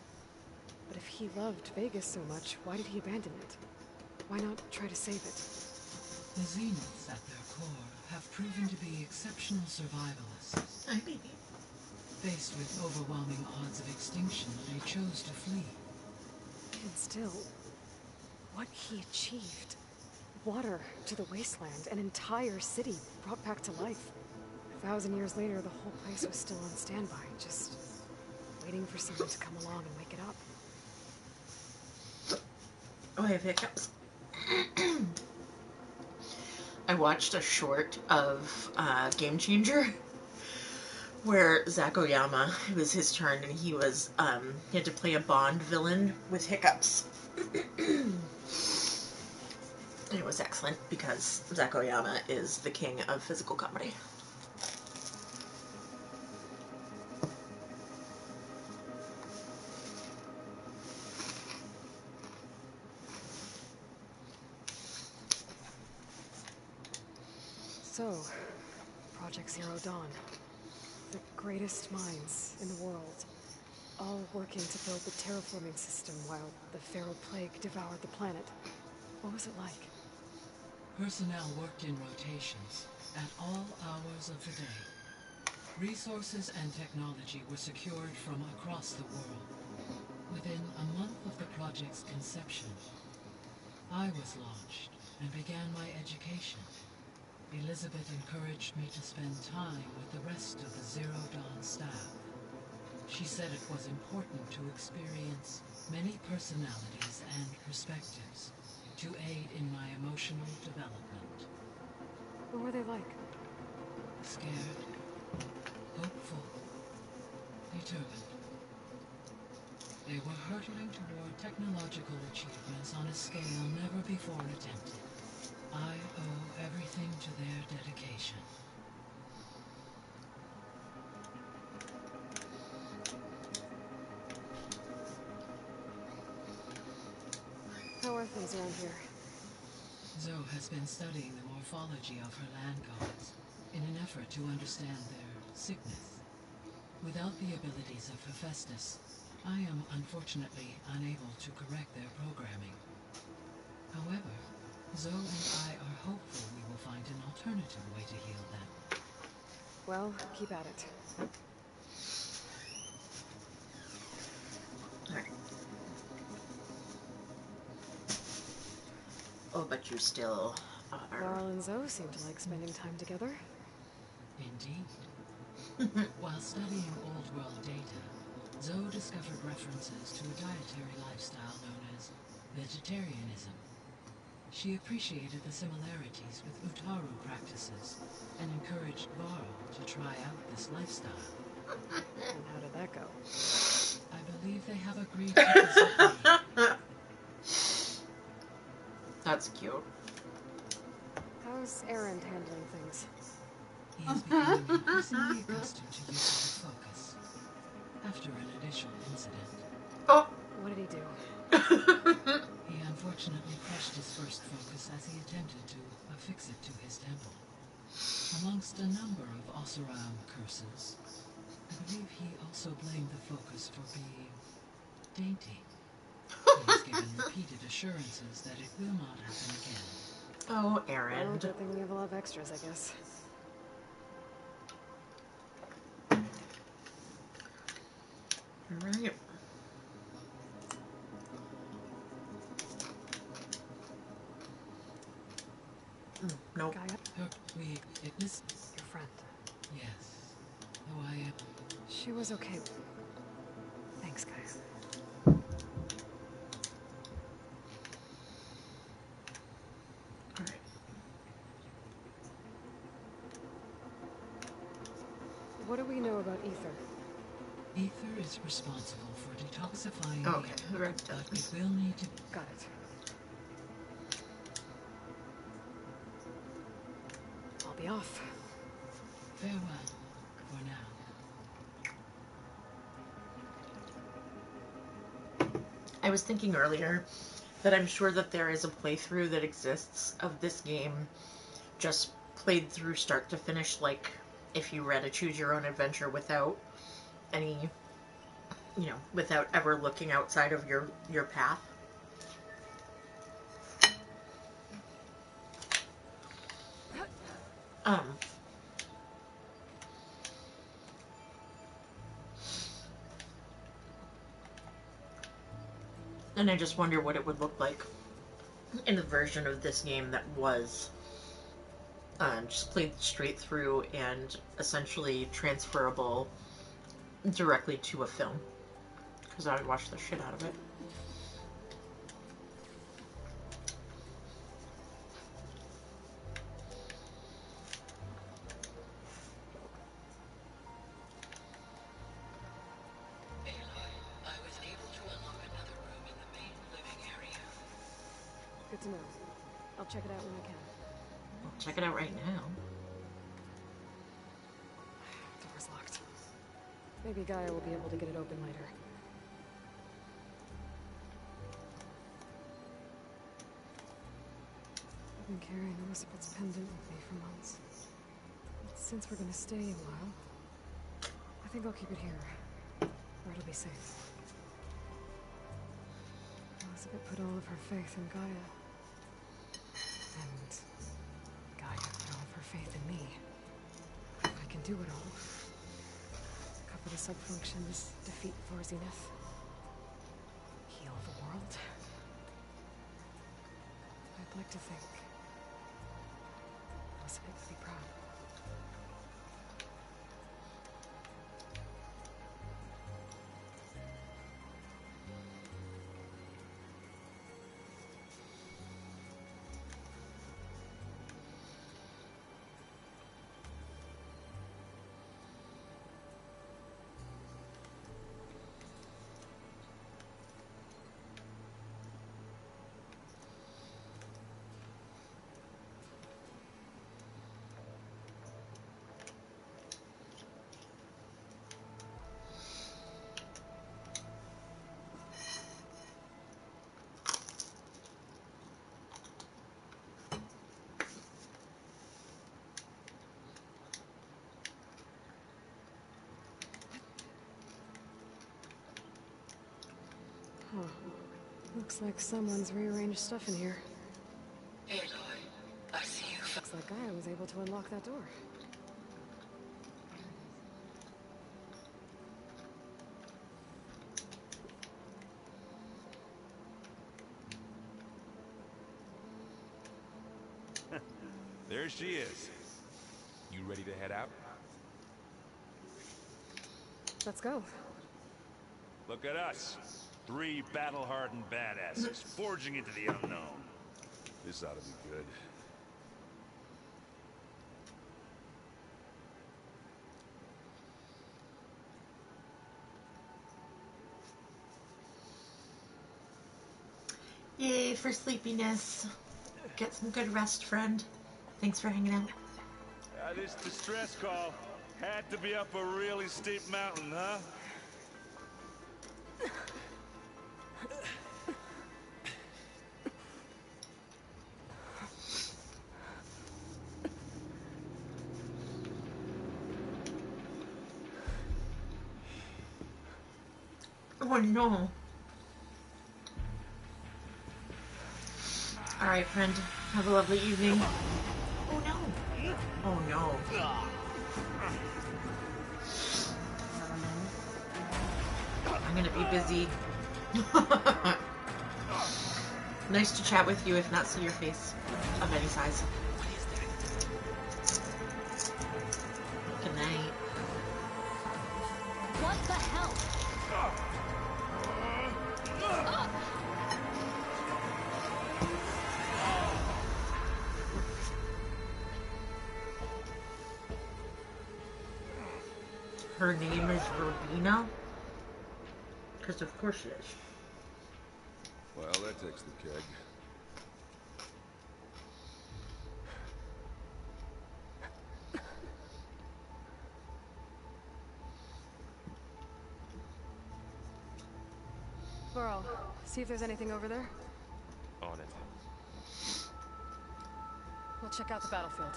But if he loved Vegas so much, why did he abandon it? Why not try to save it? The Zeniths at their core have proven to be exceptional survivalists. Faced with overwhelming odds of extinction, they chose to flee. And still, what he achieved. Water to the wasteland, an entire city brought back to life. 1,000 years later, the whole place was still on standby, just waiting for someone to come along and wake it up. Oh, I have hiccups. I watched a short of Game Changer where Zach Oyama, it was his turn, and he was he had to play a Bond villain with hiccups. And it was excellent because Zach Oyama is the king of physical comedy. So, Project Zero Dawn. The greatest minds in the world, all working to build the terraforming system while the Pharaoh plague devoured the planet. What was it like? Personnel worked in rotations at all hours of the day. Resources and technology were secured from across the world. Within a month of the project's conception, I was launched and began my education. Elizabeth encouraged me to spend time with the rest of the Zero Dawn staff. She said it was important to experience many personalities and perspectives to aid in my emotional development. What were they like? Scared, hopeful, determined. They were hurtling toward technological achievements on a scale never before attempted. I owe everything to their dedication. How are things around here? Zoe has been studying the morphology of her land gods in an effort to understand their sickness. Without the abilities of Hephaestus, I am unfortunately unable to correct their programming. However, Zoe and I are hopeful we will find an alternative way to heal them. Well, keep at it. Alright. Oh, but you still are. Laurel and Zoe seem to like spending time together. Indeed. While studying old world data, Zoe discovered references to a dietary lifestyle known as vegetarianism. She appreciated the similarities with Utaru practices and encouraged Varro to try out this lifestyle. And how did that go? I believe they have agreed to disagree. That's cute. How's Aaron handling things? He is becoming increasingly accustomed to use of focus after an initial incident. Oh! What did he do? He unfortunately crushed his first focus as he attempted to affix it to his temple. Amongst a number of Oseram curses, I believe he also blamed the focus for being dainty. He has given repeated assurances that it will not happen again. Oh, Aaron. Well, good thing we have a lot of extras, I guess. Alright. Nope. Gaia, This, your friend. yes. Though I am. She was okay. Thanks, guys. Alright. What do we know about Ether? Ether is responsible for detoxifying Okay, the right. but it will need to. Got it. I'll be off. Farewell for now. I was thinking earlier that I'm sure that there is a playthrough that exists of this game just played through start to finish, like if you read a choose your own adventure without any, without ever looking outside of your path. And I just wonder what it would look like in a version of this game that was just played straight through and essentially transferable directly to a film. Because I would watch the shit out of it. Good to know. I'll check it out when I can. Well, check it out right now. Door's locked. Maybe Gaia will be able to get it open later. I've been carrying Elizabeth's pendant with me for months. Since we're gonna stay a while, I think I'll keep it here, where it'll be safe. Elizabeth put all of her faith in Gaia. And Gaia put all of her faith in me. If I can do it all. Cover the subfunctions, defeat Thor Zenith, heal the world. I'd like to think must make me proud. Huh. Looks like someone's rearranged stuff in here. Aloy, I see you. Looks like Gaia was able to unlock that door. There she is. You ready to head out? Let's go. Look at us. 3 battle-hardened badasses forging into the unknown. This ought to be good. Yay for sleepiness. Get some good rest, friend. Thanks for hanging out. This distress call had to be up a really steep mountain, huh? Oh no. Alright, friend. Have a lovely evening. Oh no. Oh no. I'm gonna be busy. Nice to chat with you, if not see your face of any size. Good night. What the hell? Her name is Robina? Because of course she is. Well, that takes the keg. Burrow, see if there's anything over there. On it. We'll check out the battlefield.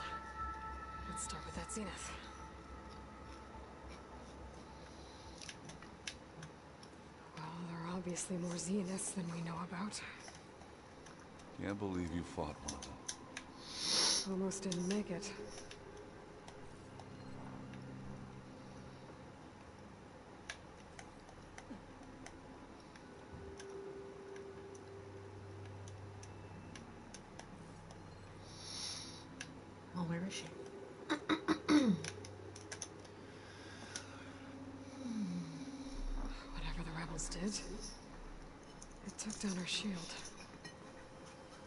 Let's start with that zenith. Well, there are obviously more zeniths than we know about. Can't believe you fought one of them. Almost didn't make it. Well, where is she? Whatever the rebels did, it took down her shield.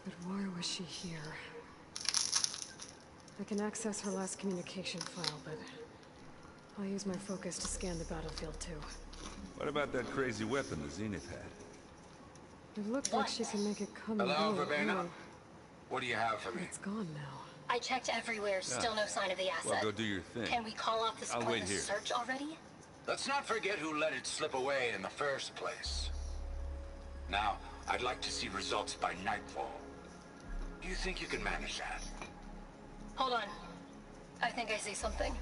But why was she here? I can access her last communication file, but I'll use my focus to scan the battlefield too. What about that crazy weapon the Zenith had? It looked like she can make it come and Hello, go at Verbena? will. What do you have for But me? it's gone now. I checked everywhere, still no sign of the asset. Well, go do your thing. Can we call off this I'll wait pointless here. search already? Let's not forget who let it slip away in the first place. Now, I'd like to see results by nightfall. Do you think you can manage that? Hold on. I think I see something.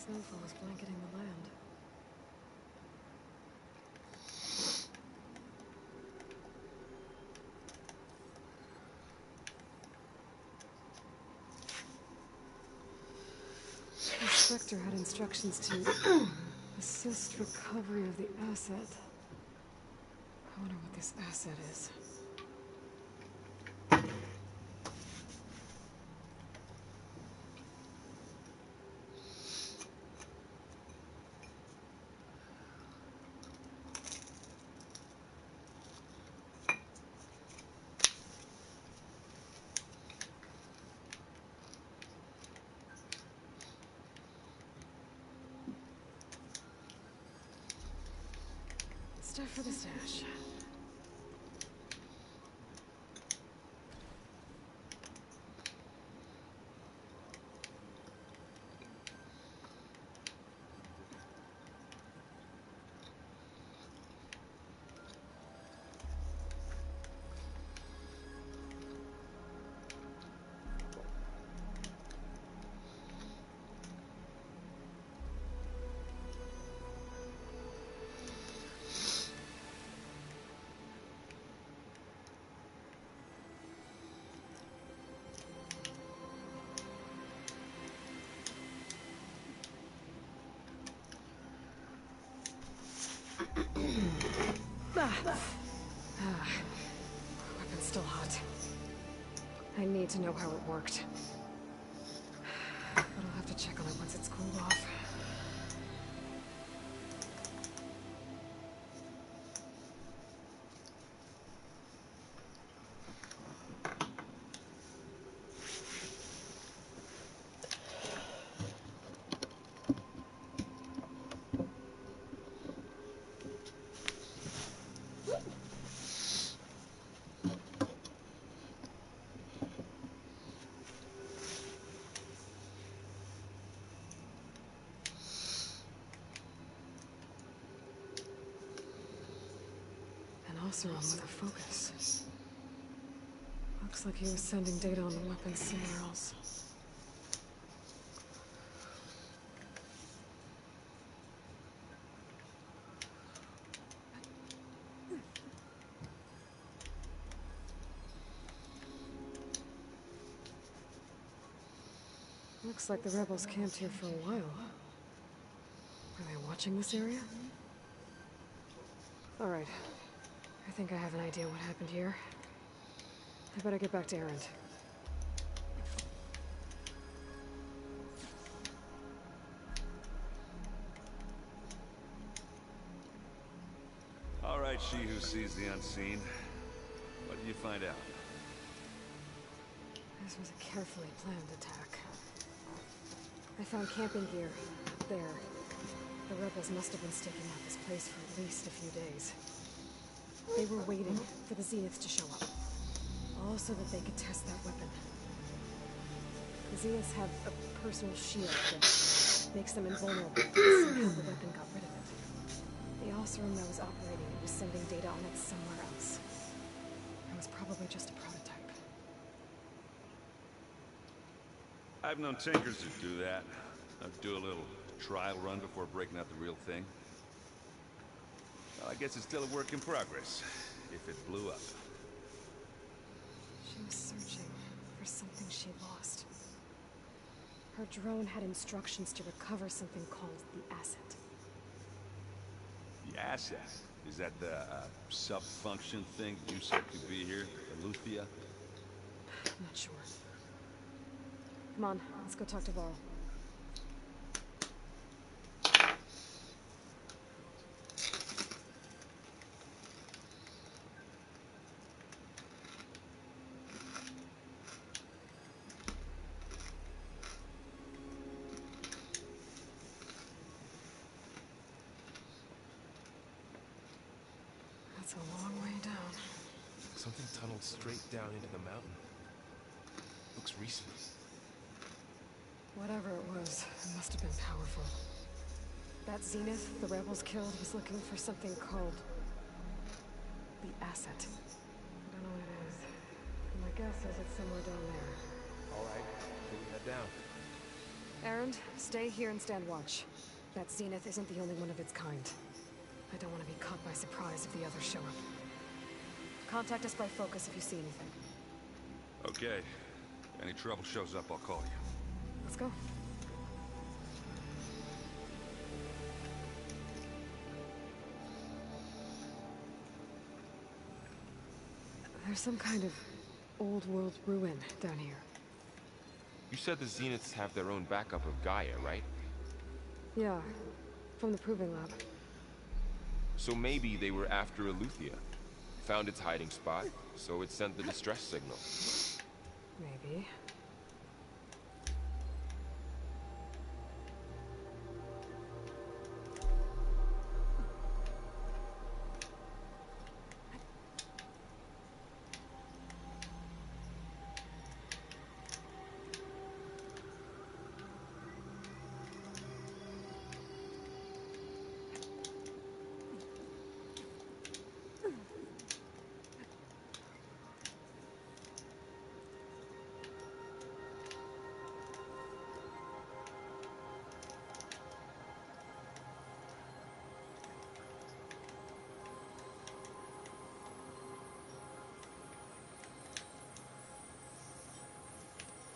snowfall is blanketing the land. The Spectre had instructions to assist recovery of the asset. I wonder what this asset is. Stuff for the stash. Weapon's still hot. I need to know how it worked. But I'll have to check on it once it's cooled off. Also with a focus. Looks like he was sending data on the weapon somewhere else. Looks like the rebels camped here for a while. Are they watching this area? Alright. I think I have an idea what happened here. I better get back to Erend. All right, she who sees the unseen. What did you find out? This was a carefully planned attack. I found camping gear there. The rebels must have been staking out this place for at least a few days. They were waiting for the Zeniths to show up. All so that they could test that weapon. The Zeniths have a personal shield that makes them invulnerable, but somehow the weapon got rid of it. The Osram that was operating it was sending data on it somewhere else. It was probably just a prototype. I've known tinkers who do that. I'd do a little trial run before breaking out the real thing. Well, I guess it's still a work in progress, if it blew up. She was searching for something she lost. Her drone had instructions to recover something called the asset. The asset? Is that the sub-function thing you said could be here? The Luthia? I'm not sure. Come on, let's go talk to Varl. That's a long way down. Something tunneled straight down into the mountain. Looks recent. Whatever it was, it must have been powerful. That Zenith the rebels killed was looking for something called the asset. I don't know what it is. My guess is it's somewhere down there. All right, here we head down. learned, stay here and stand watch. That Zenith isn't the only one of its kind. I don't want to be caught by surprise if the others show up. Contact us by focus if you see anything. Okay. Any trouble shows up, I'll call you. Let's go. There's some kind of old world ruin down here. You said the Zeniths have their own backup of Gaia, right? Yeah, from the Proving Lab. So maybe they were after Eleuthia. Found its hiding spot, so it sent the distress signal. Maybe.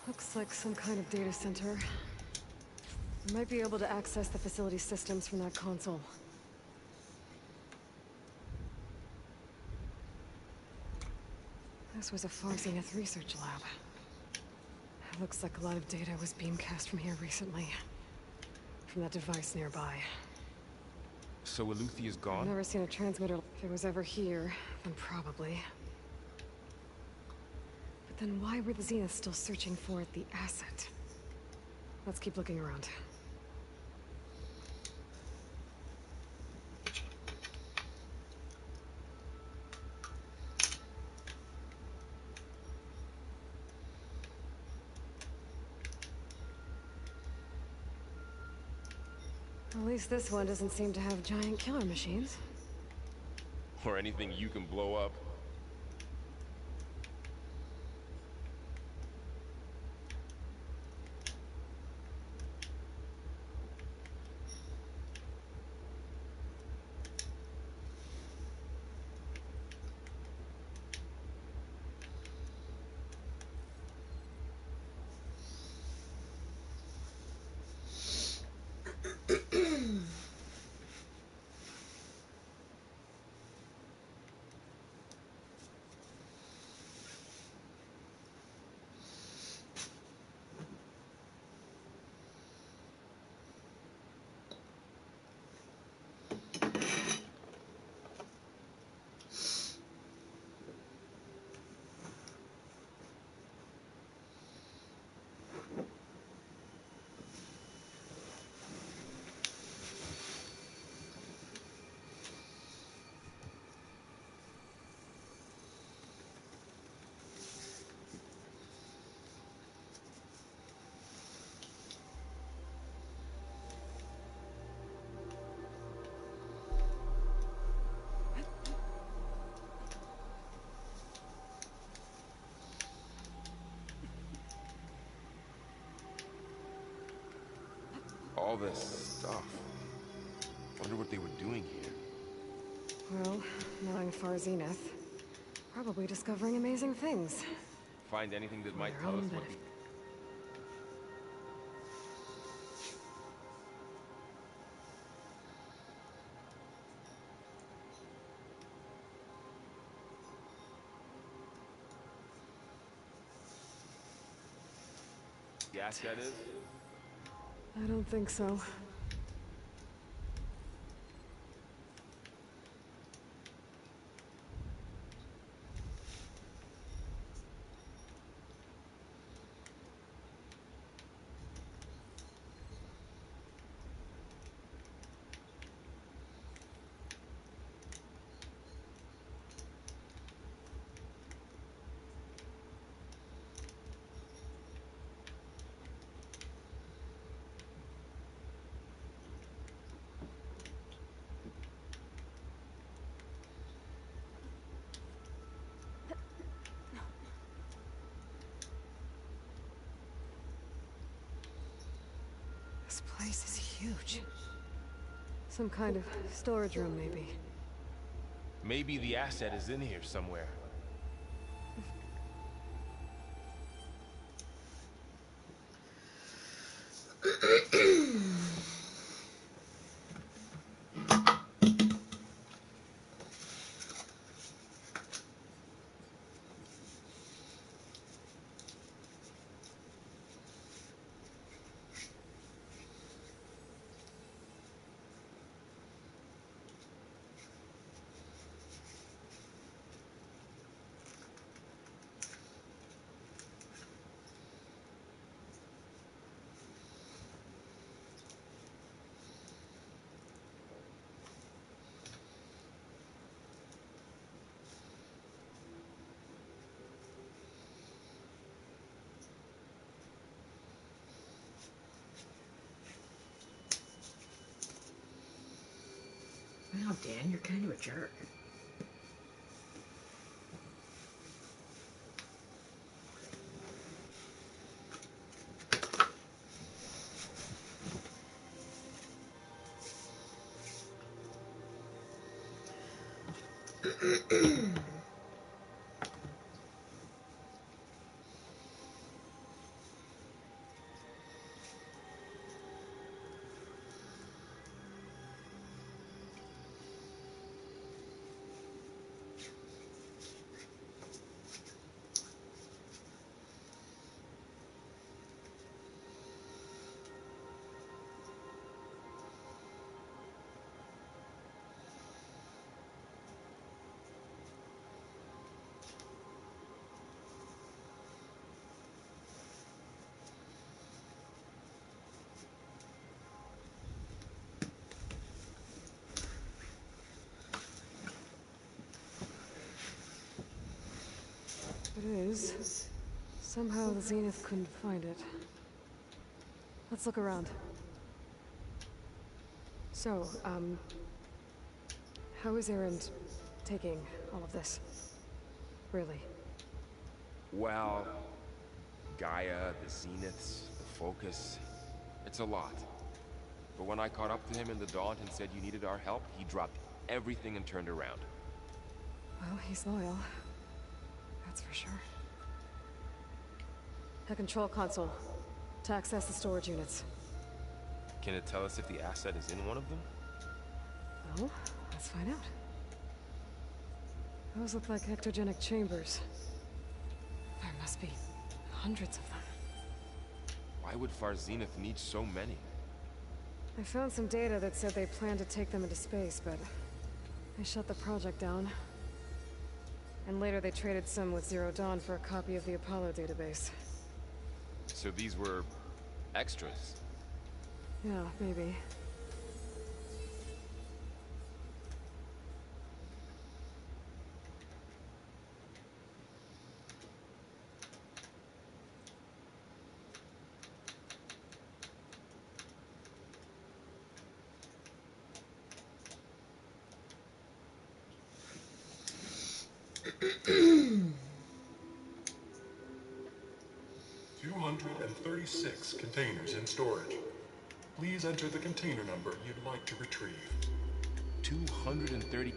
Looks like some kind of data center. We might be able to access the facility systems from that console. This was a far Zenith research lab. Looks like a lot of data was beamcast from here recently. From that device nearby. So Eleuthia's I've gone? never seen a transmitter. If it was ever here, then probably. But then why were the Zeniths still searching for the asset? Let's keep looking around. At least this one doesn't seem to have giant killer machines. Or anything you can blow up. All this stuff. Wonder what they were doing here. Well, knowing Far Zenith, probably discovering amazing things. Find anything that might their tell us own what benefit. the asset is? I don't think so. This place is huge. Some kind of storage room, maybe. Maybe the asset is in here somewhere. Wow, Dan, you're kind of a jerk. It is. Somehow the Zenith couldn't find it. Let's look around. So, how is Erend taking all of this? Really? Well, Gaia, the Zeniths, the Focus, it's a lot. But when I caught up to him in the Daunt and said you needed our help, he dropped everything and turned around. Well, he's loyal. That's for sure. A control console. To access the storage units. Can it tell us if the asset is in one of them? Well, let's find out. Those look like ectogenic chambers. There must be hundreds of them. Why would Far Zenith need so many? I found some data that said they planned to take them into space, but they shut the project down. And later they traded some with Zero Dawn for a copy of the Apollo database. So these were extras? Yeah, maybe. $236 containers in storage. Please enter the container number you'd like to retrieve. 230...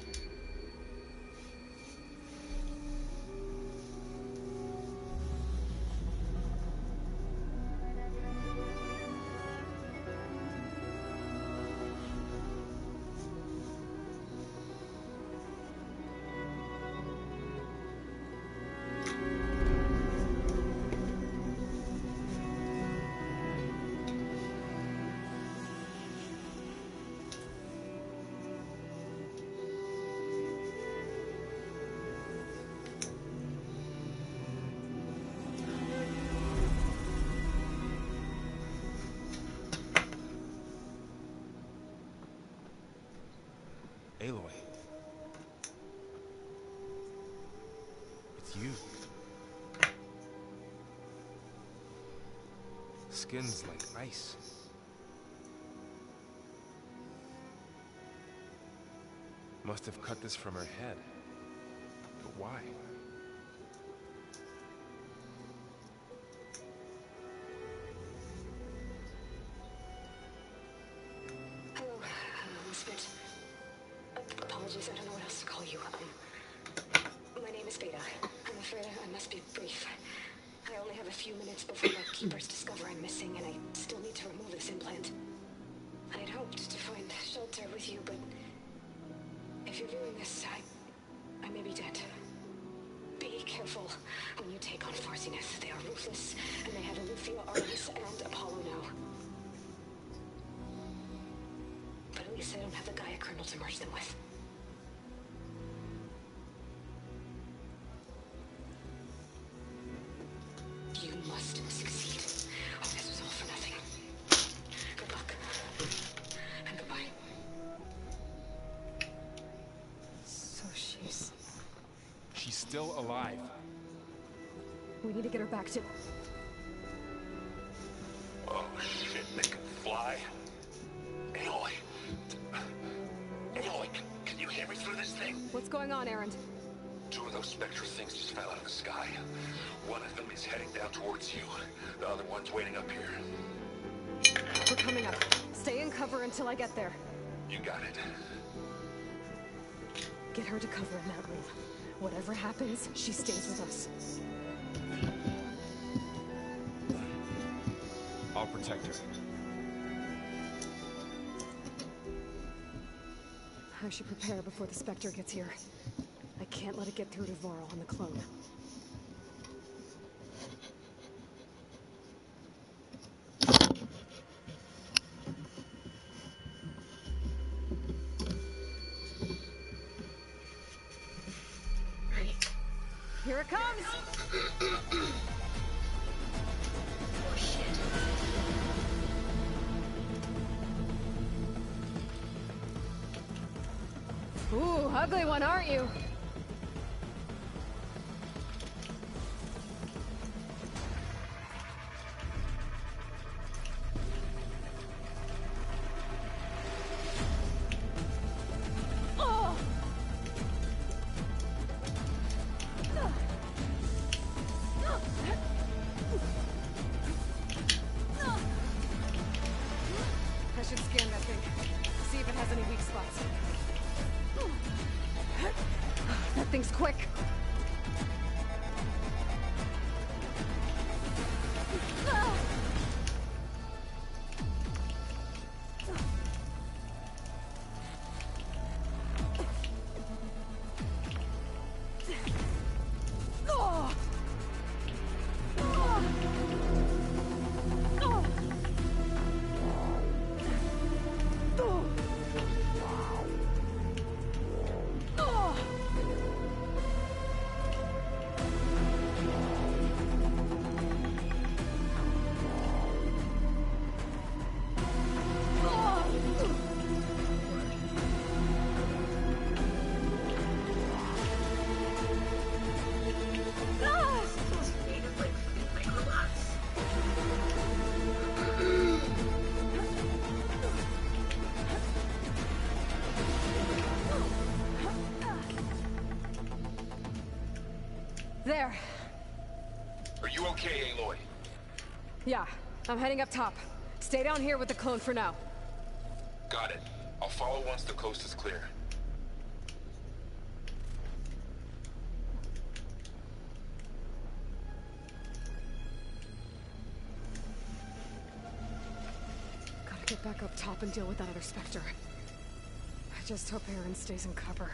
Aloy. It's you. Skin's like ice. Must have cut this from her head. But why? have a few minutes before my keepers discover I'm missing, and I still need to remove this implant. I'd hoped to find shelter with you, but if you're viewing this, I may be dead. Be careful when you take on Farsiness. They are ruthless, and they have Alufia, Artemis, and Apollo now. But at least I don't have the Gaia kernel to merge them with. You must succeed. Oh, this was all for nothing. Good luck. And goodbye. So she's still alive. We need to get her back to... Oh shit, they can fly? Aloy. Aloy, can you hear me through this thing? What's going on, Erend? Two of those spectral things just fell out of the sky. One of them is heading down towards you. The other one's waiting up here. We're coming up. Stay in cover until I get there. You got it. Get her to cover in that room. Whatever happens, she stays with us. I'll protect her. I should prepare before the Spectre gets here. I can't let it get through to Varl on the clone. Here it comes! Oh shit. Ooh, ugly one, aren't you? I should scan that thing. See if it has any weak spots. That thing's quick. There. Are you okay, Aloy? Yeah, I'm heading up top. Stay down here with the clone for now. Got it. I'll follow once the coast is clear. Gotta get back up top and deal with that other Spectre. I just hope Erend stays in cover.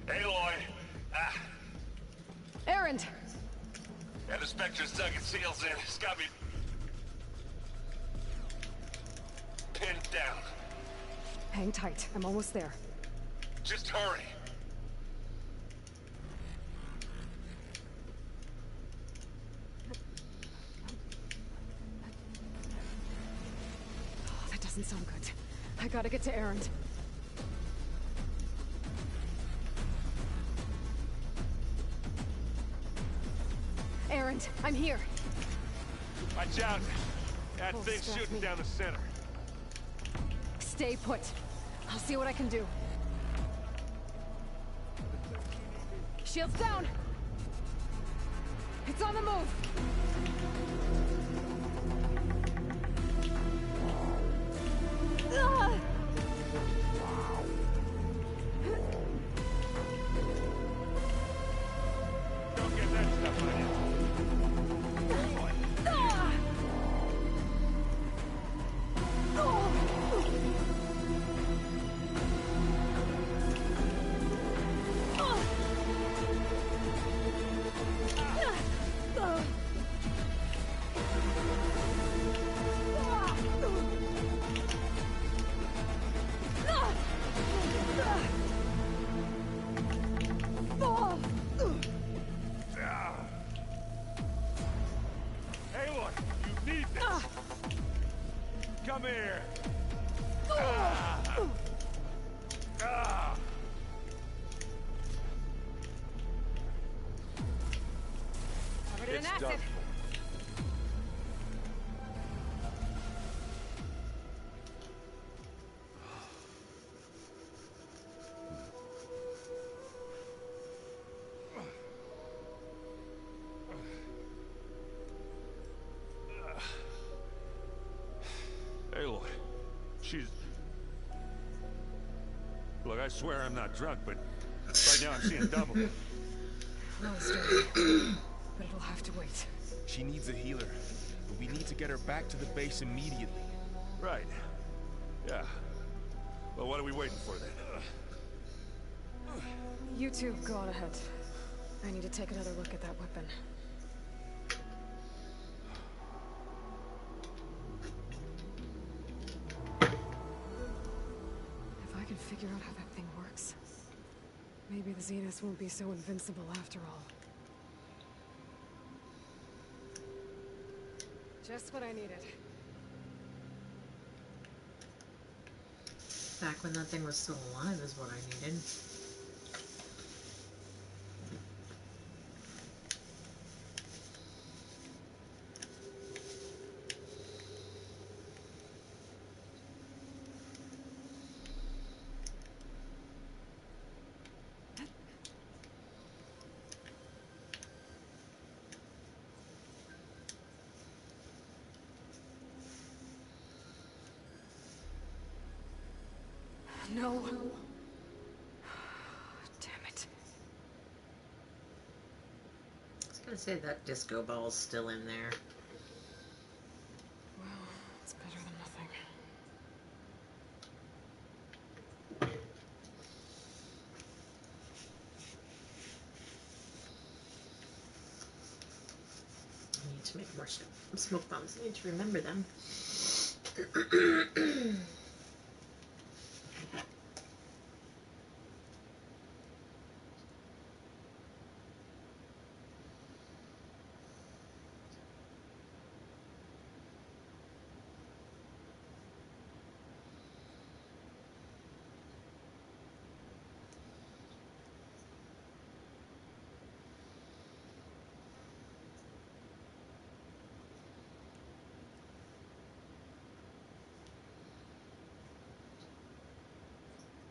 Aloy! Ah, Erend! yeah, the Spectre's dug its heels in. It's got me pinned down. Hang tight. I'm almost there. Just hurry. Oh, that doesn't sound good. I gotta get to Erend. Erend, I'm here. Watch out. That Oh, thing's scrap shooting me. down the center. Stay put. I'll see what I can do. Shields down! It's on the move! Don't get that stuff on you. Aloy, you need this. Come here. Covered in It's acid. done. Aloy, she's... Look, I swear I'm not drunk, but right now I'm seeing double. No story. But it'll have to wait. She needs a healer, but we need to get her back to the base immediately. Right. Yeah. Well, what are we waiting for then? You two, go on ahead. I need to take another look at that weapon. If I can figure out how that thing works, maybe the Zeniths won't be so invincible after all. Just what I needed. Back when that thing was still alive is what I needed. No. Damn it. I was gonna say that disco ball's still in there. Well, it's better than nothing. I need to make more smoke bombs. I need to remember them.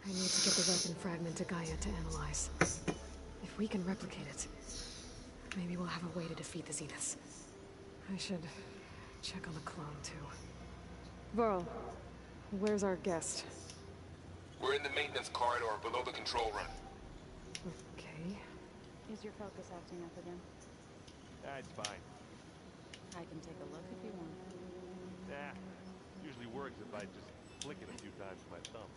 I need to get the weapon fragment to Gaia to analyze. If we can replicate it, maybe we'll have a way to defeat the Zeniths. I should check on the clone, too. Varl, where's our guest? We're in the maintenance corridor below the control room. Okay. Is your focus acting up again? That's fine. I can take a look if you want. Nah. Usually works if I just flick it a few times with my thumb.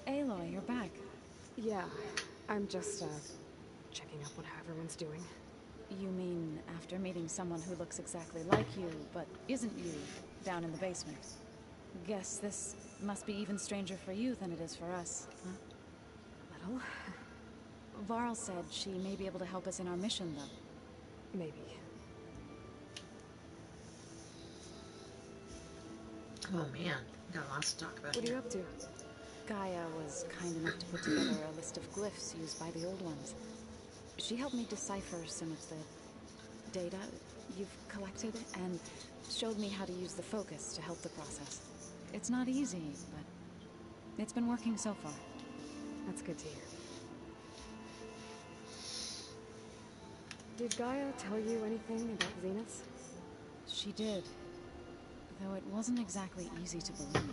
Aloy, you're back. Yeah, I'm just, checking up on how everyone's doing. You mean after meeting someone who looks exactly like you, but isn't you, down in the basement? Guess this must be even stranger for you than it is for us, huh? Little? Varl said she may be able to help us in our mission, though. Maybe. Oh man, got lots to talk about. What are you up to? Gaia was kind enough to put together a list of glyphs used by the Old Ones. She helped me decipher some of the data you've collected and showed me how to use the focus to help the process. It's not easy, but it's been working so far. That's good to hear. Did Gaia tell you anything about Zeniths? She did. Though it wasn't exactly easy to believe.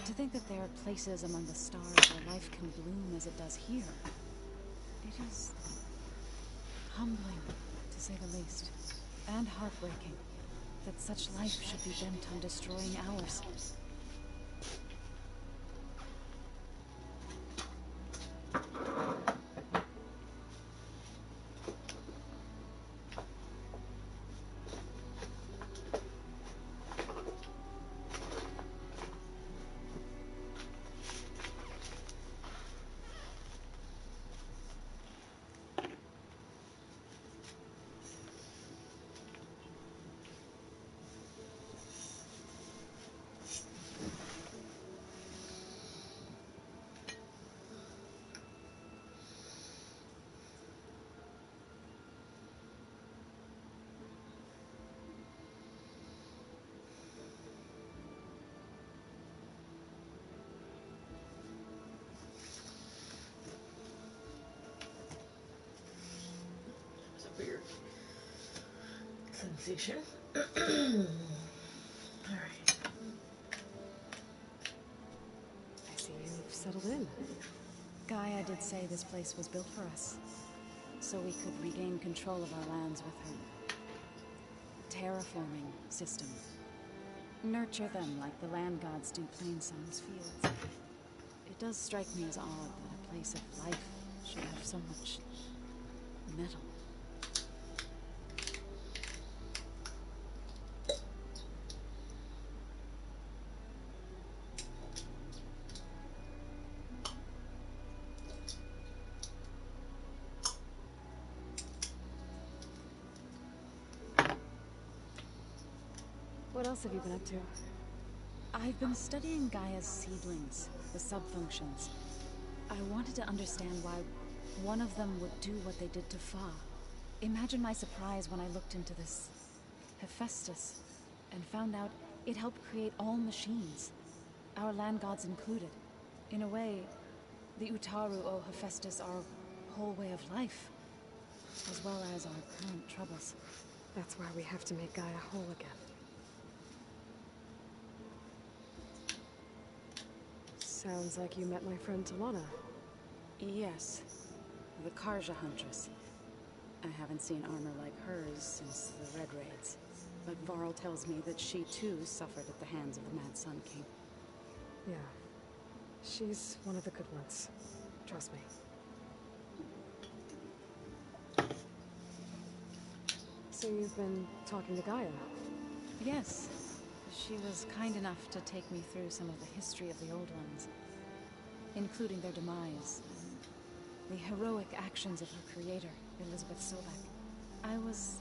To think that there are places among the stars where life can bloom as it does here. It is humbling, to say the least. And heartbreaking that such life should be bent on destroying ours. Weird sensation. Alright. I see you've settled in. Gaia did say this place was built for us, so we could regain control of our lands with her terraforming system. Nurture them like the land gods do Plainsong's fields. It does strike me as odd that a place of life should have so much metal. What else have you been up to? I've been studying Gaia's seedlings, the subfunctions. I wanted to understand why one of them would do what they did to Fa. Imagine my surprise when I looked into this Hephaestus and found out it helped create all machines, our land gods included. In a way, the Utaru owe Hephaestus our whole way of life, as well as our current troubles. That's why we have to make Gaia whole again. Sounds like you met my friend Talana. Yes, the Karja Huntress. I haven't seen armor like hers since the Red Raids, but Varl tells me that she too suffered at the hands of the Mad Sun King. Yeah, she's one of the good ones. Trust me. So you've been talking to Gaia? Yes. She was kind enough to take me through some of the history of the Old Ones, including their demise and the heroic actions of her creator, Elizabeth Sobek. I was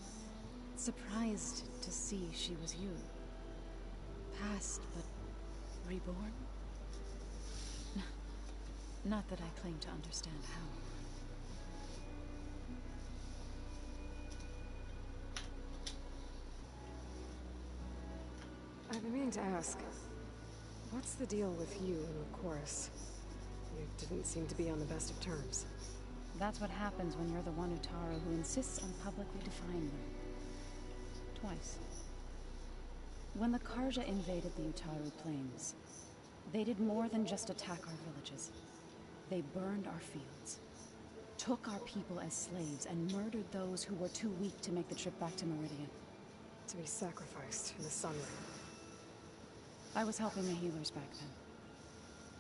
surprised to see she was you. Past, but reborn? Not that I claim to understand how. I've been meaning to ask, what's the deal with you and the chorus? You didn't seem to be on the best of terms. That's what happens when you're the one Utaru who insists on publicly defying them. Twice. When the Karja invaded the Utaru plains, they did more than just attack our villages. They burned our fields, took our people as slaves, and murdered those who were too weak to make the trip back to Meridian. To be sacrificed in the sun ring. I was helping the healers back then,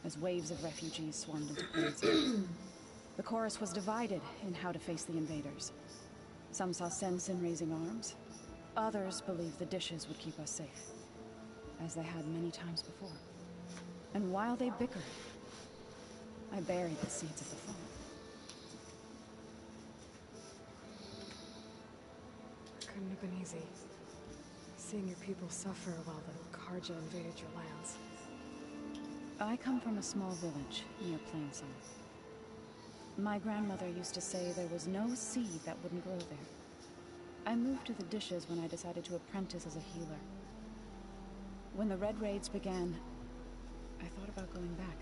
as waves of refugees swarmed into Plainsong. The chorus was divided in how to face the invaders. Some saw sense in raising arms. Others believed the dishes would keep us safe, as they had many times before. And while they bickered, I buried the seeds of the fall. It couldn't have been easy. Seeing your people suffer while the Karja invaded your lands. I come from a small village near Plainsong. My grandmother used to say there was no seed that wouldn't grow there. I moved to the dishes when I decided to apprentice as a healer. When the Red Raids began, I thought about going back.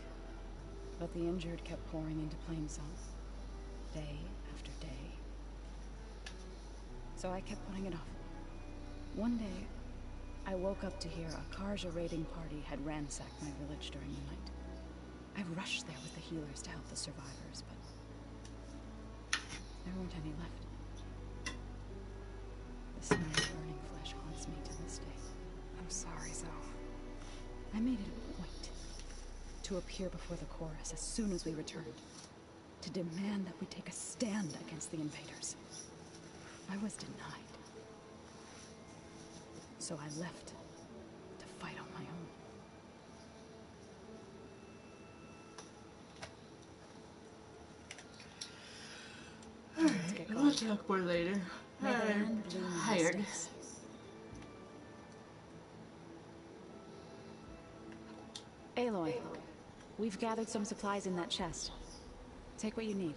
But the injured kept pouring into Plainsong, day after day. So I kept putting it off. One day, I woke up to hear a Karja raiding party had ransacked my village during the night. I rushed there with the healers to help the survivors, but there weren't any left. The smell of burning flesh haunts me to this day. I'm sorry, Zoe. I made it a point to appear before the chorus as soon as we returned, to demand that we take a stand against the invaders. I was denied. So I left to fight on my own. Alright, we'll talk more later. I'm tired. Aloy, we've gathered some supplies in that chest. Take what you need.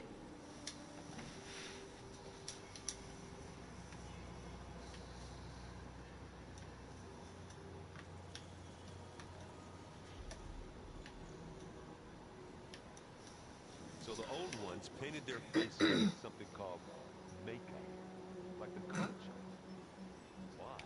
So the old ones painted their faces with something called makeup, like the culture. Why?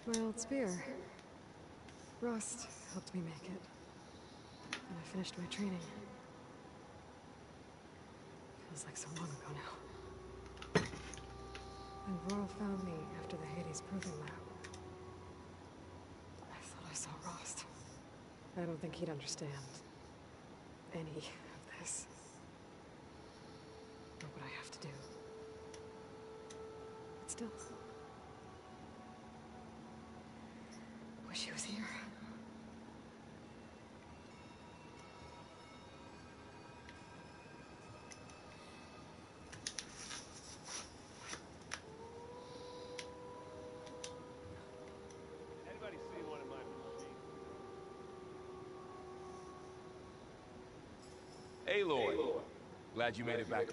My old spear. Rust helped me make it. And I finished my training. Feels like so long ago now. And Vorl found me after the Hades Proving Lab. I thought I saw Rost. I don't think he'd understand any of this. Or what I have to do. But still. Wish he was here. Anybody see one of my machines? Aloy! Glad you made it back.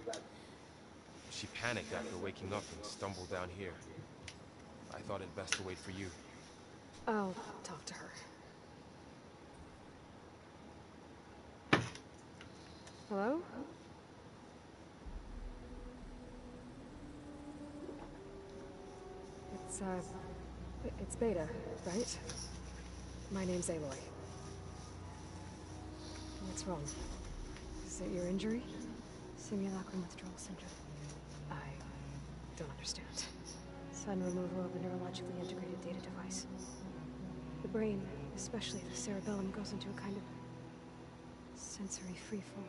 She panicked after waking up and stumbled down here. I thought it best to wait for you. I'll talk to her. Hello? It's Beta, right? My name's Aloy. What's wrong? Is it your injury? Simulacrum withdrawal syndrome. I don't understand. Sudden removal of a neurologically integrated data device. The brain, especially the cerebellum, goes into a kind of sensory freefall.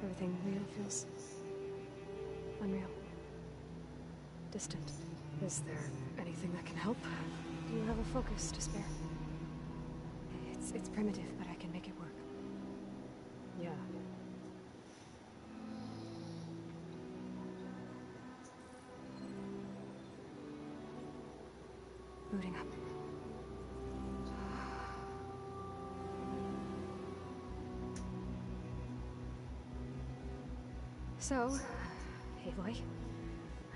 Everything real feels unreal. Distant. Is there anything that can help? Do you have a focus to spare? It's primitive, but I can make it work. Yeah. Booting up. So, Aloy,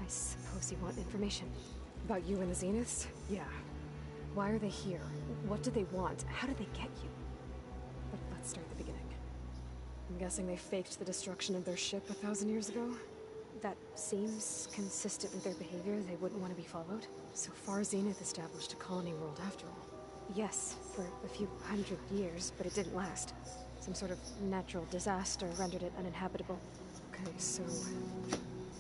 I suppose you want information about you and the Zeniths? Yeah. Why are they here? What do they want? How do they get you? But let's start at the beginning. I'm guessing they faked the destruction of their ship 1,000 years ago? That seems consistent with their behavior. They wouldn't want to be followed. So far, Zenith established a colony world after all. Yes, for a few hundred years, but it didn't last. Some sort of natural disaster rendered it uninhabitable. Okay, so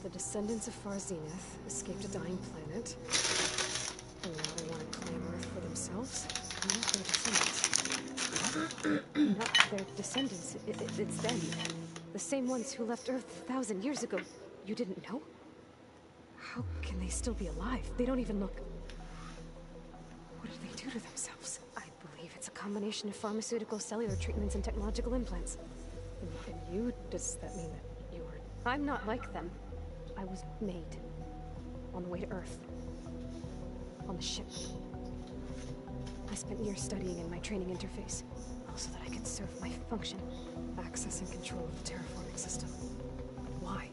the descendants of Far Zenith escaped a dying planet, and now they want to claim Earth for themselves? Not their descendants. Not their descendants. It's them. The same ones who left Earth 1,000 years ago. You didn't know? How can they still be alive? They don't even look... What did they do to themselves? I believe it's a combination of pharmaceutical, cellular treatments, and technological implants. And you? Does that mean that you were... I'm not like them. I was made. On the way to Earth. On the ship. I spent years studying in my training interface, so that I could serve my function. Access and control of the terraforming system. Why?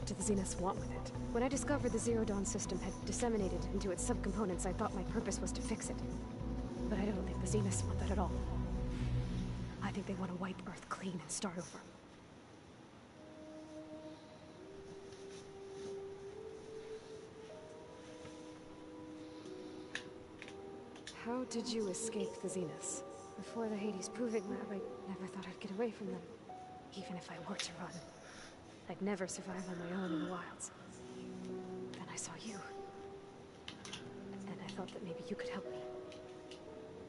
do the Zeniths want with it? When I discovered the Zero Dawn system had disseminated into its subcomponents, I thought my purpose was to fix it. But I don't think the Zeniths want that at all. I think they want to wipe Earth clean and start over. How did you escape the Zeniths? Before the Hades Proving Lab, I never thought I'd get away from them. Even if I were to run. I'd never survive on my own in the wilds. Then I saw you. And I thought that maybe you could help me.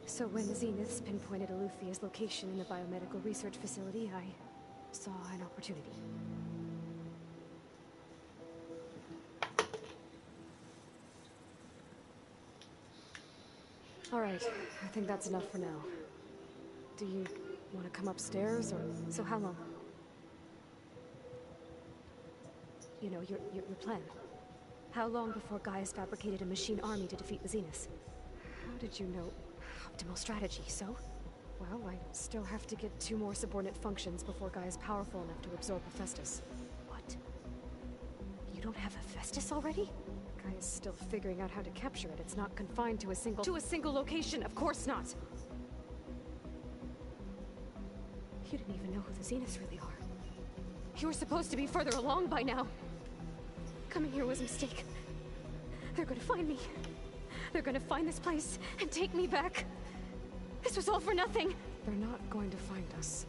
So when the Zeniths pinpointed Aluthia's location in the biomedical research facility, I saw an opportunity. All right, I think that's enough for now. Do you want to come upstairs, or so how long? You know, your plan. How long before Gaia's fabricated a machine army to defeat the Zeniths? How did you know? Optimal strategy, so? Well, I still have to get 2 more subordinate functions before Gaia's powerful enough to absorb Hephaestus. What? You don't have Hephaestus already? Gaia's still figuring out how to capture it. It's not confined to a single location, of course not! You didn't even know who the Zeniths really are. You were supposed to be further along by now. Coming here was a mistake. They're gonna find me. They're gonna find this place and take me back. This was all for nothing. They're not going to find us.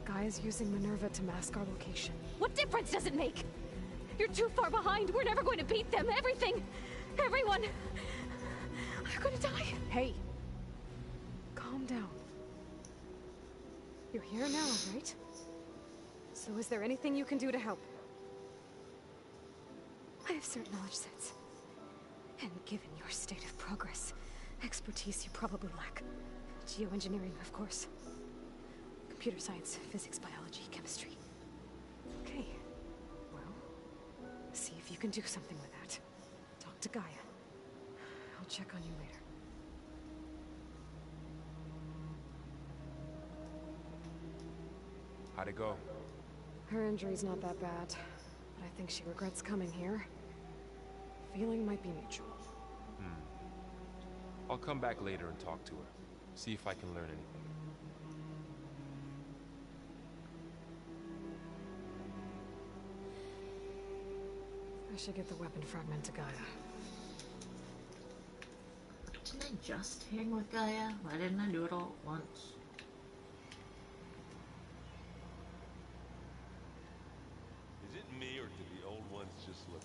Gaia's using Minerva to mask our location. What difference does it make? You're too far behind. We're never going to beat them. Everything. Everyone. They're gonna die. Hey. Calm down. You're here now, right? So is there anything you can do to help? I have certain knowledge sets. And given your state of progress, expertise you probably lack. Geoengineering, of course. Computer science, physics, biology, chemistry. Okay. Well, see if you can do something with that. Talk to Gaia. I'll check on you later. How'd it go? Her injury's not that bad, but I think she regrets coming here. Feeling might be mutual. I'll come back later and talk to her. See if I can learn anything. I should get the weapon fragment to Gaia. Didn't I just hang with Gaia? Why didn't I do it all at once? Is it me, or do the old ones just look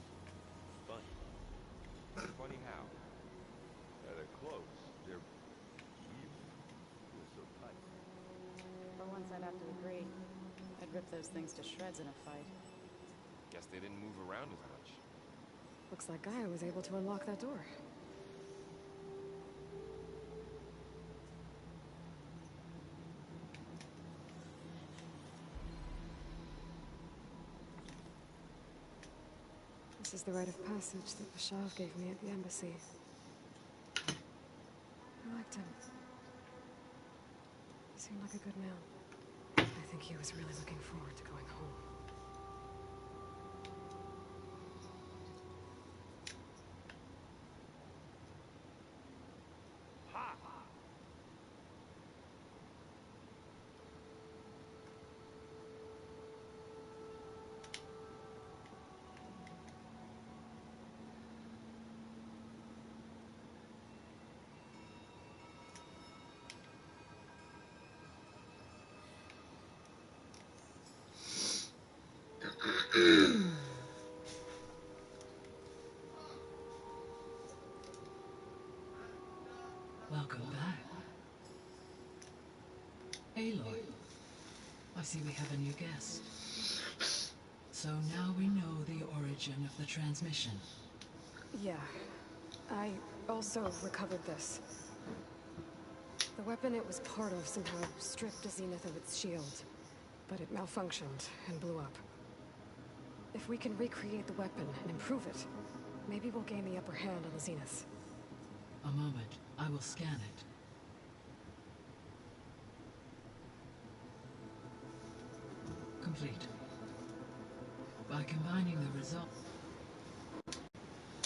funny? Funny how? Yeah, they're close. They're weird. They're so tight. For once, I'd have to agree. I'd rip those things to shreds in a fight. Guess they didn't move around as much. Looks like Gaia was able to unlock that door. This is the rite of passage that Bashav gave me at the embassy. I liked him. He seemed like a good man. I think he was really looking forward to going home. Welcome back. Aloy, I see we have a new guest. So now we know the origin of the transmission. Yeah. I also recovered this. The weapon it was part of somehow stripped a Zenith of its shield. But it malfunctioned and blew up. If we can recreate the weapon and improve it, maybe we'll gain the upper hand on the Zeniths. A moment, I will scan it. Complete. By combining the result